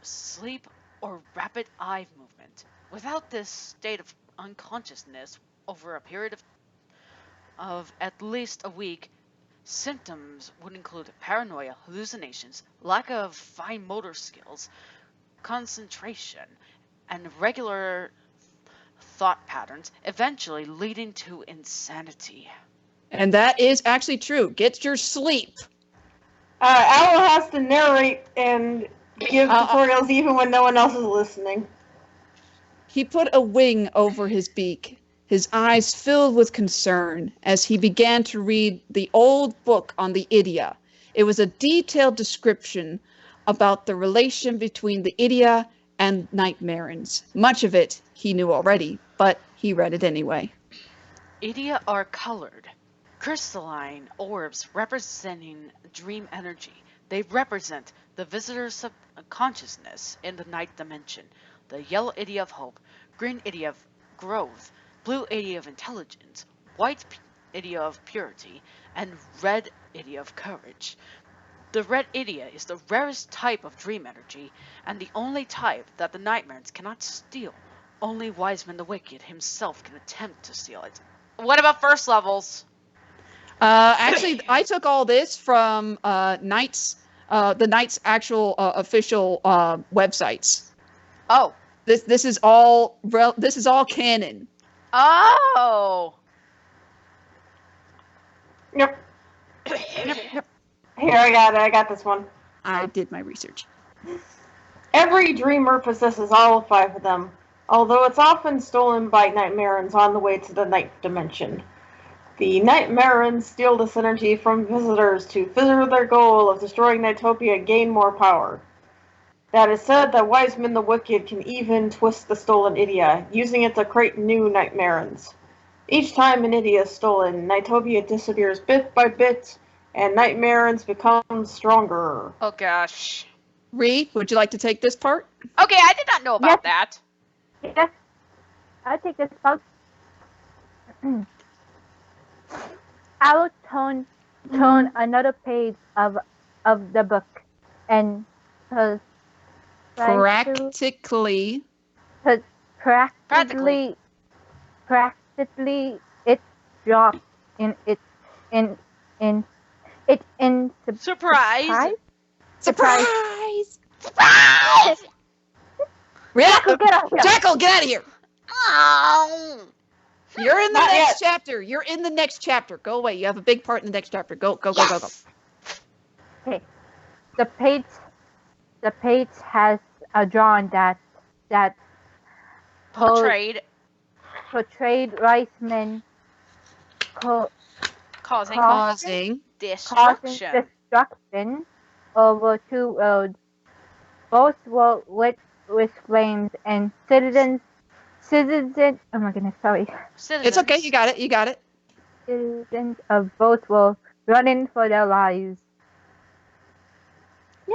sleep or rapid eye movement. Without this state of unconsciousness over a period of at least a week, symptoms would include paranoia, hallucinations, lack of fine motor skills, concentration, and regular thought patterns, eventually leading to insanity. And that is actually true. Get your sleep. Owl has to narrate and give tutorials even when no one else is listening. He put a wing over his beak, his eyes filled with concern as he began to read the old book on the IDIA. It was a detailed description about the relation between the IDIA and nightmarens. Much of it he knew already, but he read it anyway. IDIA are colored, crystalline orbs representing dream energy. They represent the visitor's subconsciousness in the night dimension. The yellow IDIA of hope, green IDIA of growth, blue IDIA of intelligence, white IDIA of purity, and red IDIA of courage. The red IDIA is the rarest type of dream energy, and the only type that the nightmares cannot steal. Only Wiseman the Wicked himself can attempt to steal it. What about first levels? Actually, I took all this from the Knight's actual official websites. Oh. This is all canon. Oh. Yep. Yep. Here, I got this one. I did my research. Every dreamer possesses all 5 of them, although it's often stolen by nightmarens on the way to the night dimension. The nightmarens steal this energy from visitors to further their goal of destroying Nightopia and gain more power. That is said that Wiseman the Wicked can even twist the stolen IDIA, using it to create new nightmarens. Each time an IDIA is stolen, Nightopia disappears bit by bit, and nightmares become stronger. Oh gosh. Ree, would you like to take this part? Okay, I did not know about that. Yes, I'll take this book. I will turn another page of the book and Practically. practically it dropped in Surprise! Surprise! Surprise! Jackle, get out here! Jackle, get out of here! Oh. You're in the Not next yet. chapter. You're in the next chapter. Go away. You have a big part in the next chapter. Go. Yes. Okay, the page has a drawing that Portrayed. Weissman Causing Causing. destruction. destruction over two roads. Both were lit with flames, and citizens. Oh my goodness, sorry. Citizens. It's okay. You got it. You got it. Citizens of both were running for their lives. Yay!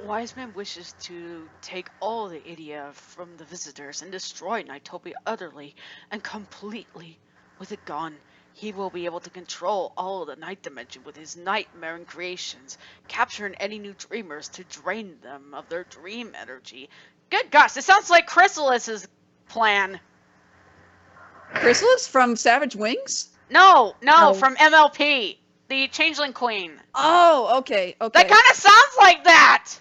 Wiseman wishes to take all the IDIA from the visitors and destroy NiGHTopia utterly and completely. With it gone, he will be able to control all of the night dimension with his nightmare creations, capturing any new dreamers to drain them of their dream energy. Good gosh, this sounds like Chrysalis's plan. Chrysalis from Savage Wings? No, No. from MLP, the Changeling Queen. Oh, okay. That kind of sounds like that!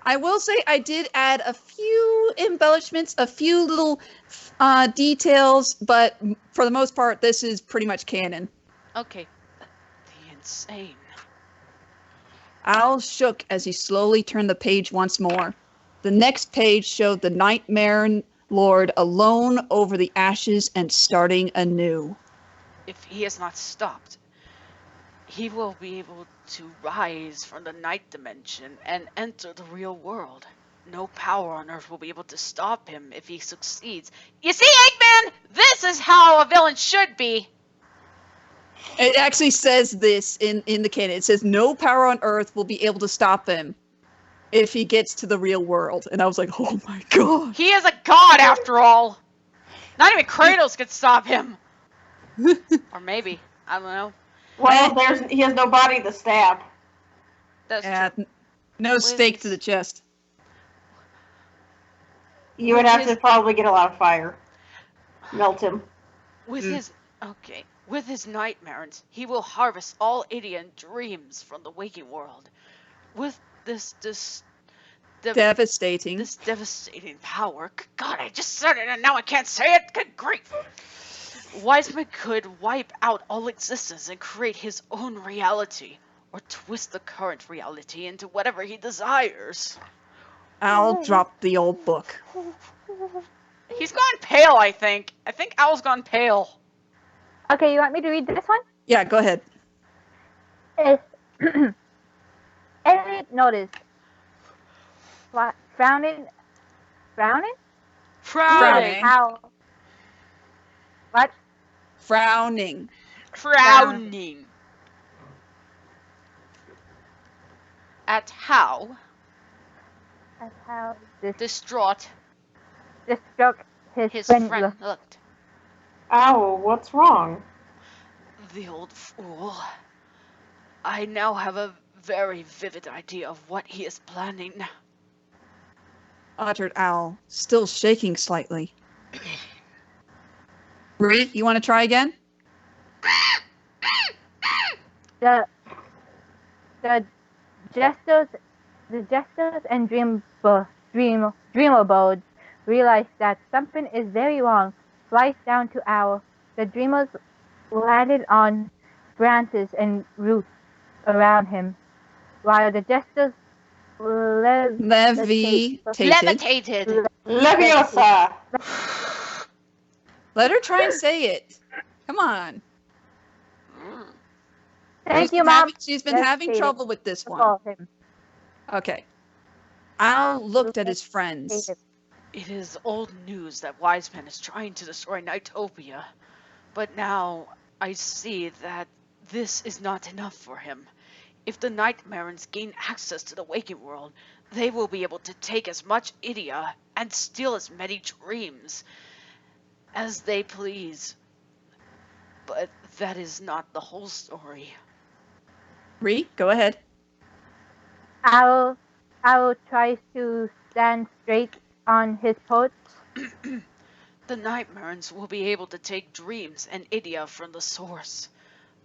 I will say I did add a few embellishments, a few little details, but for the most part, this is pretty much canon. Okay. The insane. Al shook as he slowly turned the page once more. The next page showed the Nightmare Lord alone over the ashes and starting anew. If he is not stopped, he will be able to rise from the night dimension and enter the real world. No power on Earth will be able to stop him if he succeeds. You see, Eggman? This is how a villain should be. It actually says this in the canon. It says no power on Earth will be able to stop him if he gets to the real world. And I was like, oh my god. He is a god after all. Not even Kratos could stop him. Or maybe. I don't know. Well, he has no body to stab. That's Yeah, true. no stake to the chest. You would have to probably get a lot of fire. Melt him. With his nightmares, he will harvest all Indian dreams from the waking world. With this Devastating. This devastating power. God, I just said it and now I can't say it. Good grief. Wiseman could wipe out all existence and create his own reality, or twist the current reality into whatever he desires. Al dropped the old book. He's gone pale, I think. I think Owl's gone pale. Okay, you want me to read this one? Yeah, go ahead. Elliot noticed. What? Frowning? Frowning. How? What? Frowning. Frowning. At how That's how this distraught struck his friend friend looked. Ow, what's wrong? The old fool. I now have a very vivid idea of what he is planning. Uttered Owl, still shaking slightly. Bree, you want to try again? The jesters and dreamabodes realized that something is very wrong. Sliced down to Owl, the dreamers landed on branches and roots around him, while the jesters Levitated. Leviosa! Let her try and say it. Come on. Thank you, Mom. She's been having trouble with this one. Call him. Okay. Al looked at his friends. It is old news that Wiseman is trying to destroy NiGHTopia, but now I see that this is not enough for him. If the Nightmarens gain access to the waking world, they will be able to take as much IDIA and steal as many dreams as they please. But that is not the whole story. Ree, go ahead. Owl tries to stand straight on his post. The Nightmarens will be able to take dreams and IDIA from the source.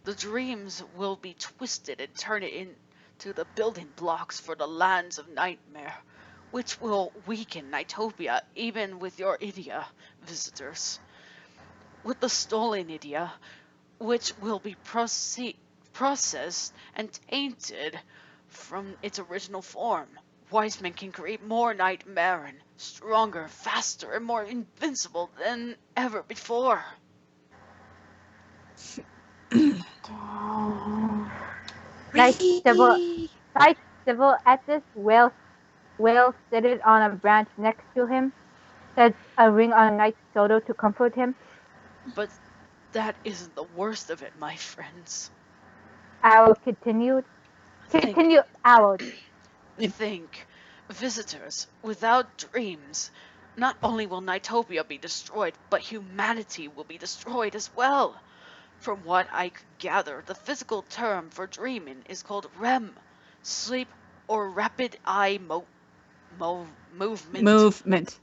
The dreams will be twisted and turned into the building blocks for the lands of nightmare, which will weaken NiGHTopia even with your IDIA, visitors. With the stolen IDIA, which will be processed and tainted from its original form, wise men can create more Nightmaren, stronger, faster, and more invincible than ever before. Night Civil at this whale seated on a branch next to him, sets a ring on Knight's shoulder to comfort him. But that isn't the worst of it, my friends. Owl continued. Owl. Think, visitors, without dreams, not only will NiGHTopia be destroyed, but humanity will be destroyed as well. From what I could gather, the physical term for dreaming is called REM, sleep or rapid eye movement.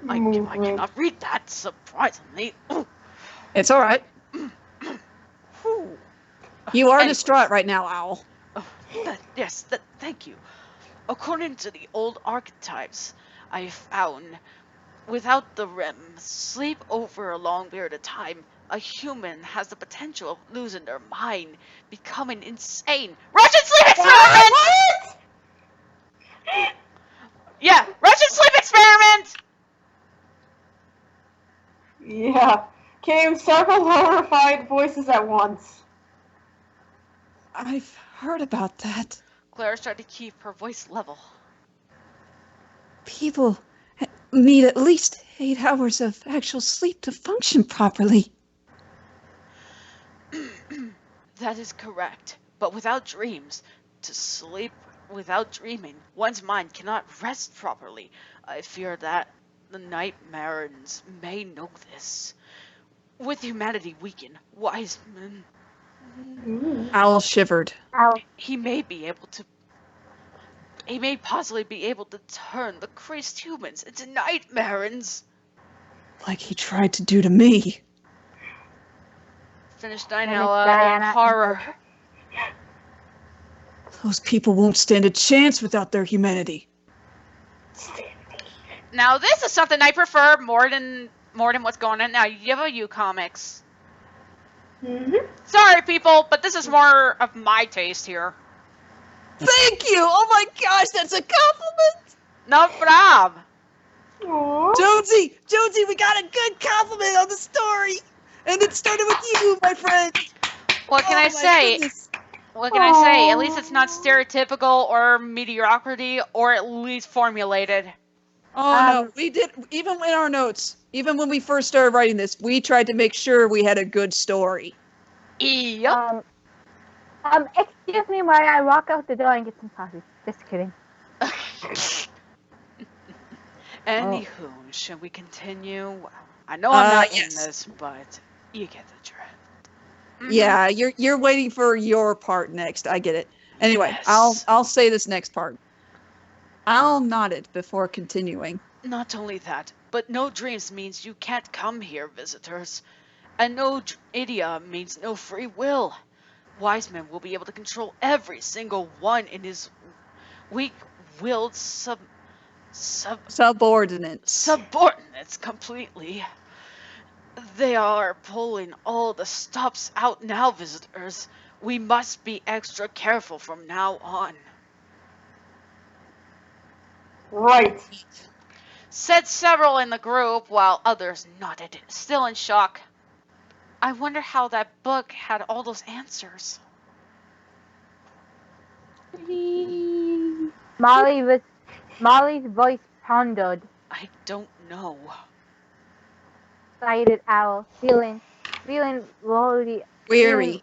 I cannot read that, surprisingly. It's all right. Whew. You are Anyways. distraught right now, Owl. Thank you. According to the old archetypes I found, without the REM sleep over a long period of time, a human has the potential of losing their mind, becoming insane. Russian sleep experiment! What? Yeah, Russian sleep experiment! Yeah. Came several horrified voices at once. I've heard about that. Claire's tried to keep her voice level. People need at least 8 hours of actual sleep to function properly. That is correct. But without dreams, to sleep without dreaming, one's mind cannot rest properly. I fear that the Nightmarens may know this. With humanity weakened, wise men, Owl shivered. Owl. he may possibly be able to turn the crazed humans into Nightmarens. Like he tried to do to me. Finished Finished Diana Diana in horror. Those people won't stand a chance without their humanity. Now this is something I prefer more than what's going on now. IDIA comics. Sorry, people, but this is more of my taste here. Thank you! Oh my gosh, that's a compliment! No problem. Aww. Jonesy, we got a good compliment on the story! And it started with you, my friend! What can I my say? goodness. What can I say? At least it's not stereotypical or mediocrity, or at least formulated. Oh no, we did, even in our notes, even when we first started writing this, we tried to make sure we had a good story. Yep. Excuse me while I walk out the door and get some coffee. Just kidding. Anywho, should we continue? I know I'm not yes. in this, but you get the drift. Yeah, you're waiting for your part next. I get it. Anyway, Yes. I'll say this next part. Owl nodded before continuing. Not only that, but no dreams means you can't come here, visitors. And no IDIA means no free will. Wise men will be able to control every single one in his weak-willed subordinates completely. They are pulling all the stops out now, visitors. We must be extra careful from now on. Right. Said several in the group, while others nodded, still in shock. I wonder how that book had all those answers. Molly's voice pondered. I don't know. Sighed Owl, feeling really Weary.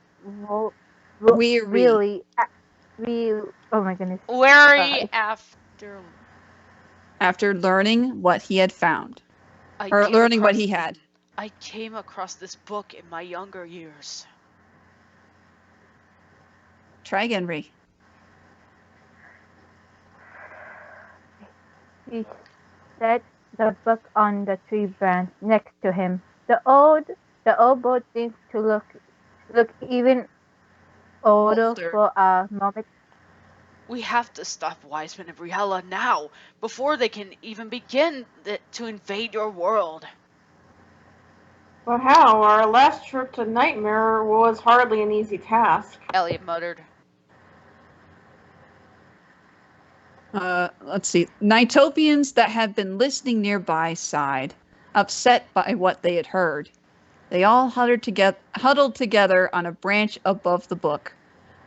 really, oh my goodness. Wary after learning what he had found. I Or came learning what across- he had. I came across this book in my younger years. Try again, Ree. He set the book on the tree branch next to him. The old boat seemed to look even older for a moment. We have to stop Wiseman and Briella now, before they can even begin to invade your world. But how? Our last trip to Nightmare was hardly an easy task. Elliot muttered. Let's see. Nightopians that had been listening nearby sighed, upset by what they had heard. They all huddled together on a branch above the book.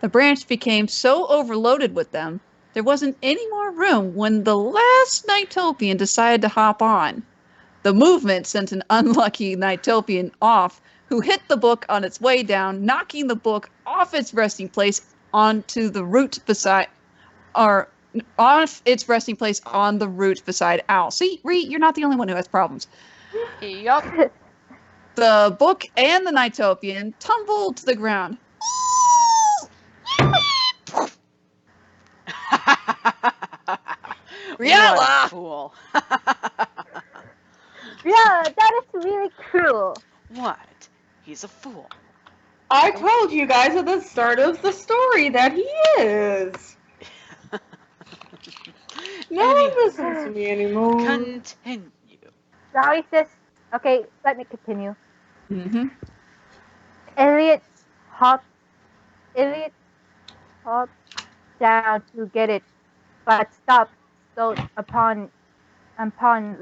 The branch became so overloaded with them, there wasn't any more room when the last Nightopian decided to hop on. The movement sent an unlucky Nightopian off, who hit the book on its way down, knocking the book off its resting place onto the root beside, or off its resting place on the root beside Owl. See, Ree, you're not the only one who has problems. Yup. The book and the Nightopian tumbled to the ground. What a fool. Yeah, that is really cruel. What? He's a fool. I told you guys at the start of the story that he is. No one listens to me anymore. Continue. Sorry, sis. Okay, let me continue. Mm-hmm. Elliot hopped down to get it, but stopped slowed upon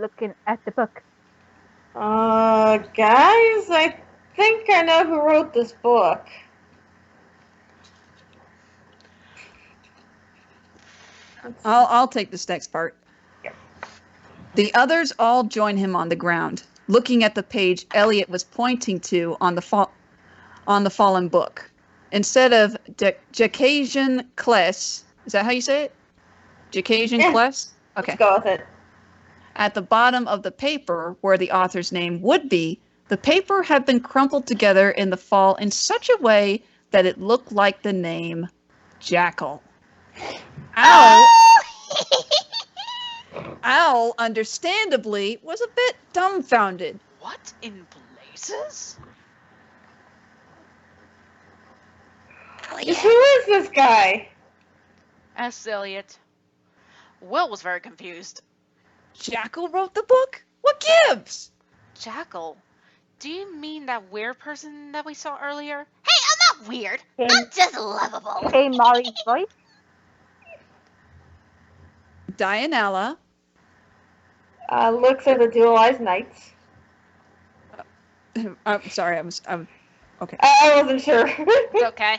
looking at the book. Guys, I think I know who wrote this book. I'll take this next part. Yep. The others all join him on the ground, looking at the page Elliot was pointing to on the fallen book. Instead of Jackasian Kless, is that how you say it? Jackasian Yeah. Kless? Okay. Let's go with it. At the bottom of the paper, where the author's name would be, the paper had been crumpled together in the fall in such a way that it looked like the name Jackle. Owl, understandably, was a bit dumbfounded. What in blazes? Who is this guy? Asked Elliot. Will was very confused. Jackle wrote the book? What gives? Jackal? Do you mean that weird person that we saw earlier? Hey, I'm not weird. I'm just lovable. Hey, Molly's voice. Dianella. Looks at the dual-eyed knights. I'm sorry, I'm okay. I wasn't sure. It's okay.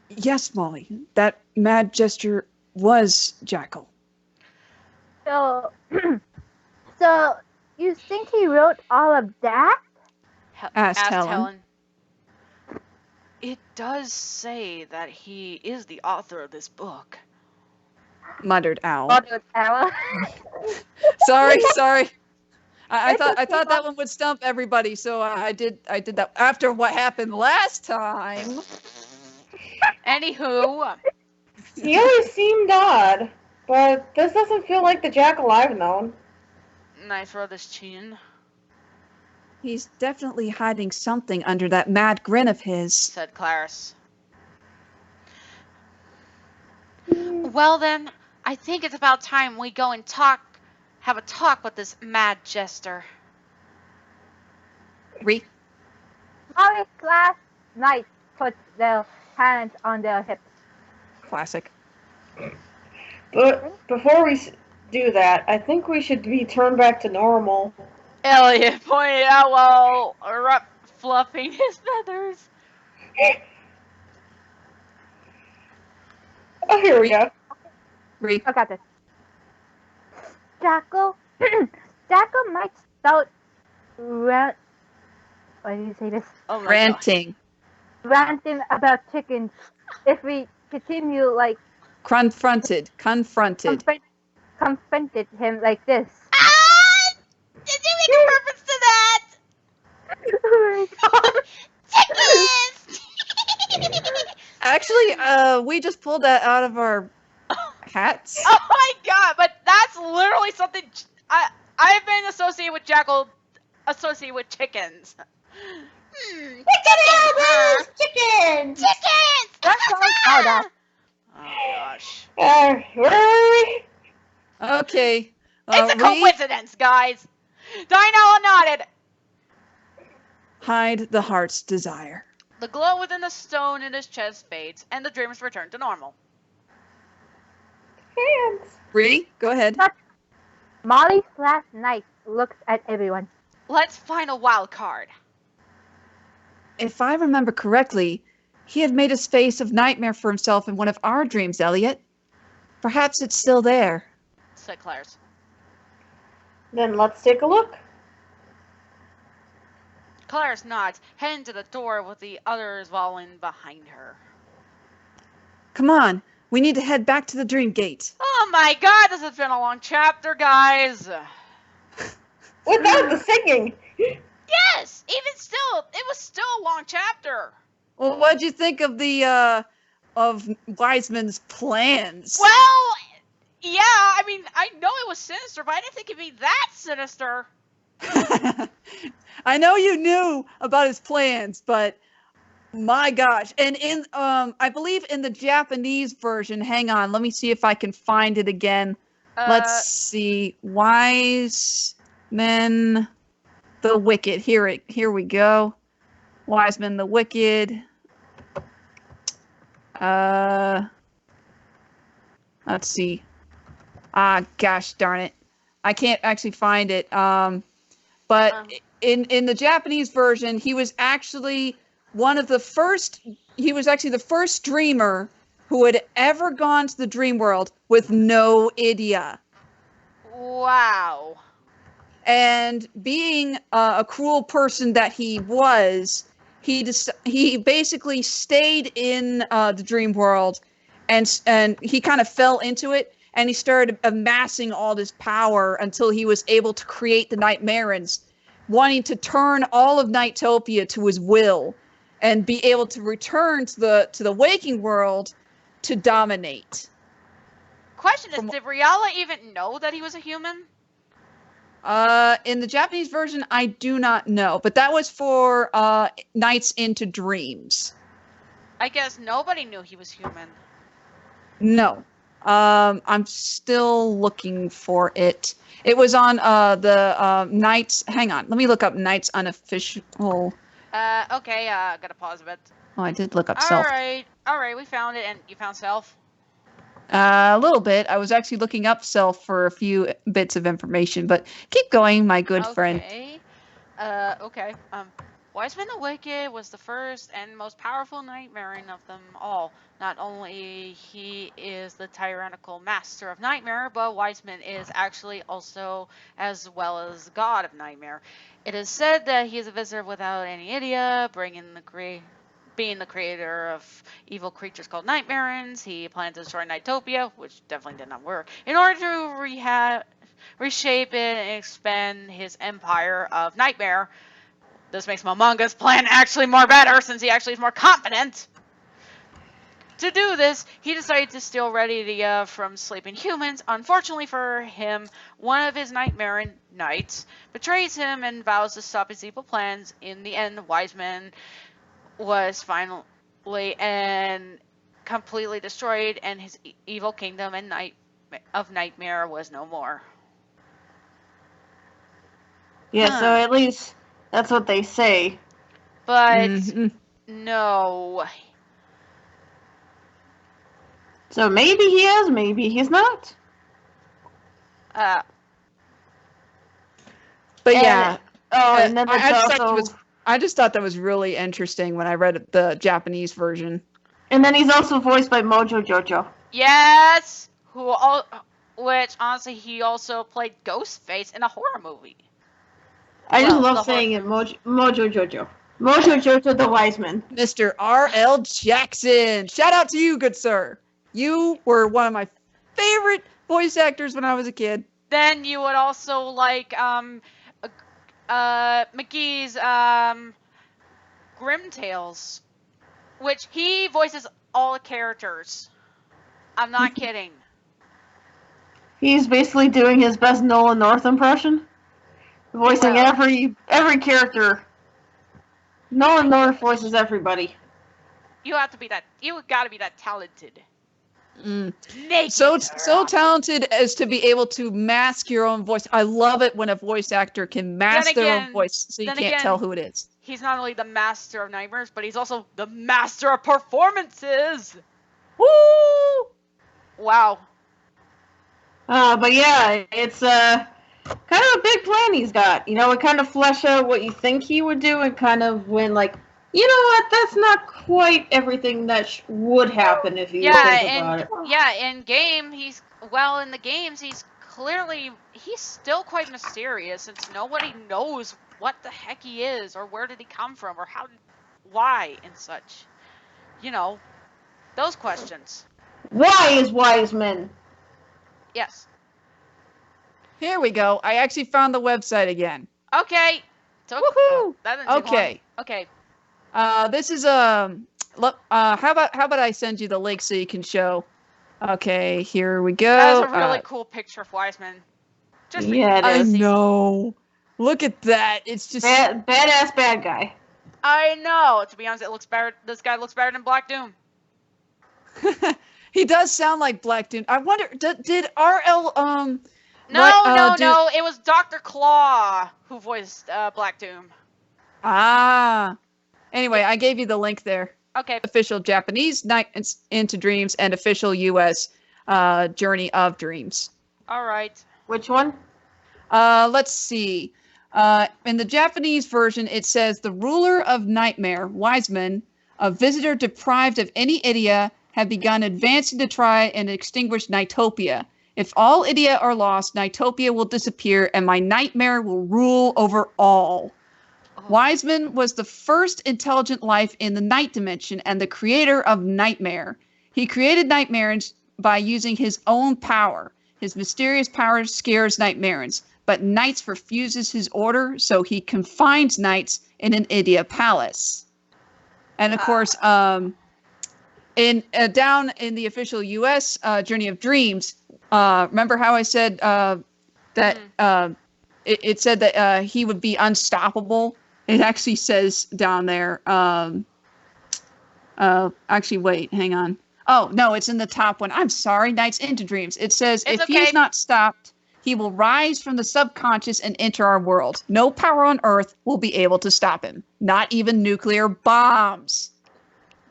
Yes, Molly, that mad gesture was Jackal. So, so you think he wrote all of that? Asked Helen. It does say that he is the author of this book. Muttered Owl. Muttered Owl. Sorry. I thought that one would stump everybody, so I did that after what happened last time. Anywho, He always seemed odd, but this doesn't feel like the Jackal I've known. nice rub his chin. He's definitely hiding something under that mad grin of his, Said Clarice. Well then, I think it's about time we go and have a talk with this mad jester. Ree. Molly's last night put their hands on their hips. Classic. But before we do that, I think we should be turned back to normal. Elliot pointed out while fluffing his feathers. Oh, here we go. Ree. I got this. Jackal might start what do you say this? Oh my God. Ranting. ranting about chickens if we continue like Confronted. confronted him like this. Ah! Did you make a reference to that? Oh my Chickens! Actually, we just pulled that out of our hats. Oh my god, but that's literally something I've been associated with Jackal, associated with chickens. Chickens, Chickens! Chickens! That's all about that. Oh gosh. Where are we? Okay. It's a Reed, coincidence, guys. Dinah nodded. hide the heart's desire. The glow within the stone in his chest fades, and the dreams return to normal. Hands. Bree, go ahead. Molly/Knight looks at everyone. Let's find a wild card. If I remember correctly, he had made a space of nightmare for himself in one of our dreams, Elliot. Perhaps it's still there. Said Claire's. Then let's take a look. Claire's nods, heading to the door with the others following behind her. Come on, we need to head back to the dream gate. Oh my god, this has been a long chapter, guys. Without the singing. Yes, even still, it was still a long chapter. Well, what'd you think of the of Wiseman's plans? Well, yeah, I mean, I know it was sinister, but I didn't think it'd be that sinister. I know you knew about his plans, but my gosh. And in I believe in the Japanese version, hang on, let me see if I can find it again. Let's see. Wiseman the Wicked. Here we go. Wiseman the Wicked. Let's see. Ah, gosh darn it. I can't actually find it. But in the Japanese version, he was actually the first dreamer who had ever gone to the dream world with no IDIA. Wow. And being a cruel person that he was, he basically stayed in the dream world, and he kind of fell into it, and he started amassing all this power until he was able to create the Nightmarans, wanting to turn all of Nightopia to his will, and be able to return to the waking world to dominate. Question is, did Riala even know that he was a human? In the Japanese version, I do not know, but that was for Nights into Dreams. I guess nobody knew he was human. No. I'm still looking for it. It was on the Nights. Hang on, let me look up Nights unofficial. Okay, gotta pause a bit. Oh, I did look up Self. Alright, we found it, and you found Self? A little bit. I was actually looking up Self for a few bits of information, but keep going, my good friend. Okay. Wiseman the Wicked was the first and most powerful nightmaring of them all. Not only he is the tyrannical master of nightmare, but Wiseman is actually also as well as god of nightmare. It is said that he is a visitor without any IDIA, being the creator of evil creatures called Nightmarans. He planned to destroy Nightopia, which definitely did not work, in order to reshape it and expand his empire of nightmare. This makes Momonga's plan actually more better, since he actually is more confident. To do this, he decided to steal Red IDIA from sleeping humans. Unfortunately for him, one of his Nightmare knights betrays him and vows to stop his evil plans. In the end, Wiseman was finally and completely destroyed, and his evil kingdom and of nightmare was no more. Yeah, so at least that's what they say. But no. So maybe he is, maybe he's not. But yeah. And then I just thought that was really interesting when I read the Japanese version. And then he's also voiced by Mojo Jojo. Yes, which honestly he also played Ghostface in a horror movie. I just love saying it, Mojo Jojo. Mojo Jojo the Wiseman. Mr. R.L. Jackson. Shout out to you, good sir. You were one of my favorite voice actors when I was a kid. Then you would also like McGee's Grim Tales, which he voices all the characters. I'm not kidding. He's basically doing his best Nolan North impression, voicing every character. Nolan North voices everybody. You have to be that. You got to be that talented. Naked. So talented as to be able to mask your own voice. I love it when a voice actor can mask their own voice so you can't tell who it is. He's not only the master of nightmares, but he's also the master of performances. Woo! Wow. But yeah, it's kind of a big plan he's got. You know, it kind of flesh out what you think he would do, and kind of when like, you know what, that's not quite everything that would happen if you think about it. Yeah, in the games, he's still quite mysterious, since nobody knows what the heck he is, or where did he come from, or why, and such. You know, those questions. Why is Wiseman? Yes. Here we go. I actually found the website again. Okay. Woohoo! That didn't take long. Okay. This is how about I send you the link so you can show. Okay, here we go. That's a really cool picture of Wiseman. I know. Look at that. It's just badass bad guy. I know. To be honest, it looks better. This guy looks better than Black Doom. He does sound like Black Doom. I wonder, did RL No. It was Dr. Claw who voiced Black Doom. Anyway, I gave you the link there. Okay. Official Japanese Night into Dreams and official US Journey of Dreams. All right. Which one? Let's see. In the Japanese version, it says the ruler of nightmare, Wiseman, a visitor deprived of any IDIA, have begun advancing to try and extinguish NiGHTopia. If all IDIA are lost, NiGHTopia will disappear, and my nightmare will rule over all. Oh. Wiseman was the first intelligent life in the night dimension and the creator of Nightmare. He created Nightmares by using his own power. His mysterious power scares Nightmares, but Nights refuses his order, so he confines Nights in an IDIA palace. And of course, down in the official U.S. Journey of Dreams, remember how I said that it said that he would be unstoppable? It actually says down there. Actually, wait, hang on. Oh no, it's in the top one. I'm sorry, Nights into Dreams. It says if he is not stopped, he will rise from the subconscious and enter our world. No power on Earth will be able to stop him. Not even nuclear bombs.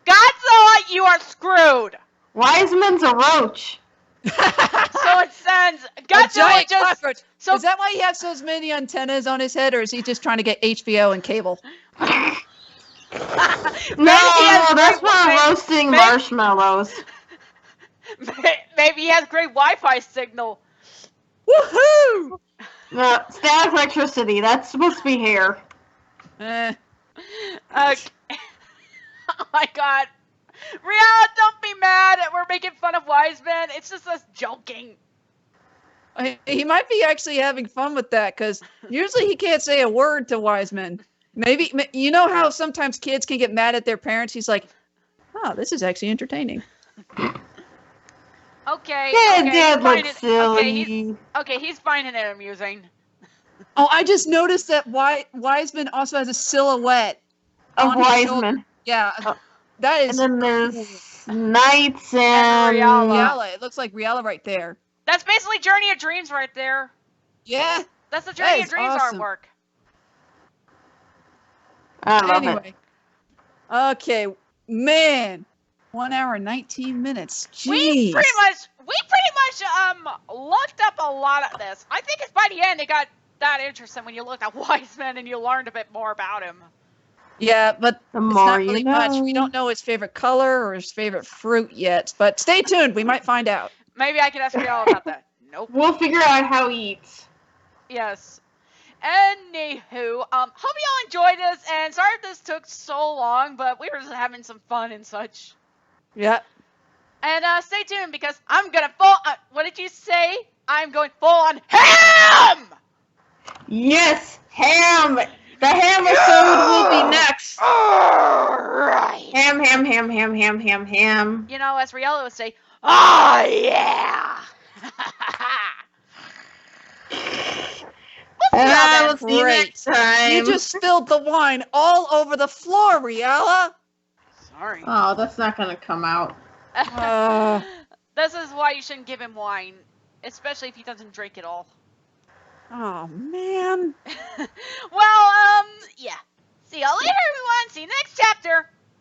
Godzilla, you are screwed. Wiseman's a roach. So it sends Godzilla cockroach. So is that why he has so many antennas on his head, or is he just trying to get HBO and cable? No, that's for roasting marshmallows. Maybe he has great Wi-Fi signal. Woohoo! No, static electricity. That's supposed to be hair. Okay. Oh my god. Rihanna, don't be mad. We're making fun of Wiseman. It's just us joking. He might be actually having fun with that, because usually he can't say a word to Wiseman. Maybe, you know how sometimes kids can get mad at their parents? He's like, oh, this is actually entertaining. Okay. Yeah, Dad looks silly. He's finding it amusing. Oh, I just noticed that Wiseman also has a silhouette of Wiseman. Yeah, that is. And then there's Nights and Riala. It looks like Riala right there. That's basically Journey of Dreams right there. Yeah. That's the Journey of Dreams artwork. I love it. Okay, man. 1 hour and 19 minutes. Jeez. We pretty much looked up a lot of this. I think it's by the end it got that interesting when you looked at Wiseman and you learned a bit more about him. Yeah, but the it's more not really much. We don't know his favorite color or his favorite fruit yet, but stay tuned. We might find out. Maybe I can ask you all about that. Nope. We'll figure out how he eats. Yes. Anywho, hope y'all enjoyed this, and sorry if this took so long, but we were just having some fun and such. Yep. And stay tuned because I'm gonna what did you say? I'm going full on ham! Yes, ham. The ham episode will be next. Alright. Ham, ham, ham, ham, ham, ham, ham. You know, as Riella would say, oh yeah! We'll see you Great. next time. You just spilled the wine all over the floor, Riella. Sorry. Oh, that's not gonna come out. This is why you shouldn't give him wine, especially if he doesn't drink it all. Oh, man. Well, yeah. See y'all later, everyone. See you next chapter.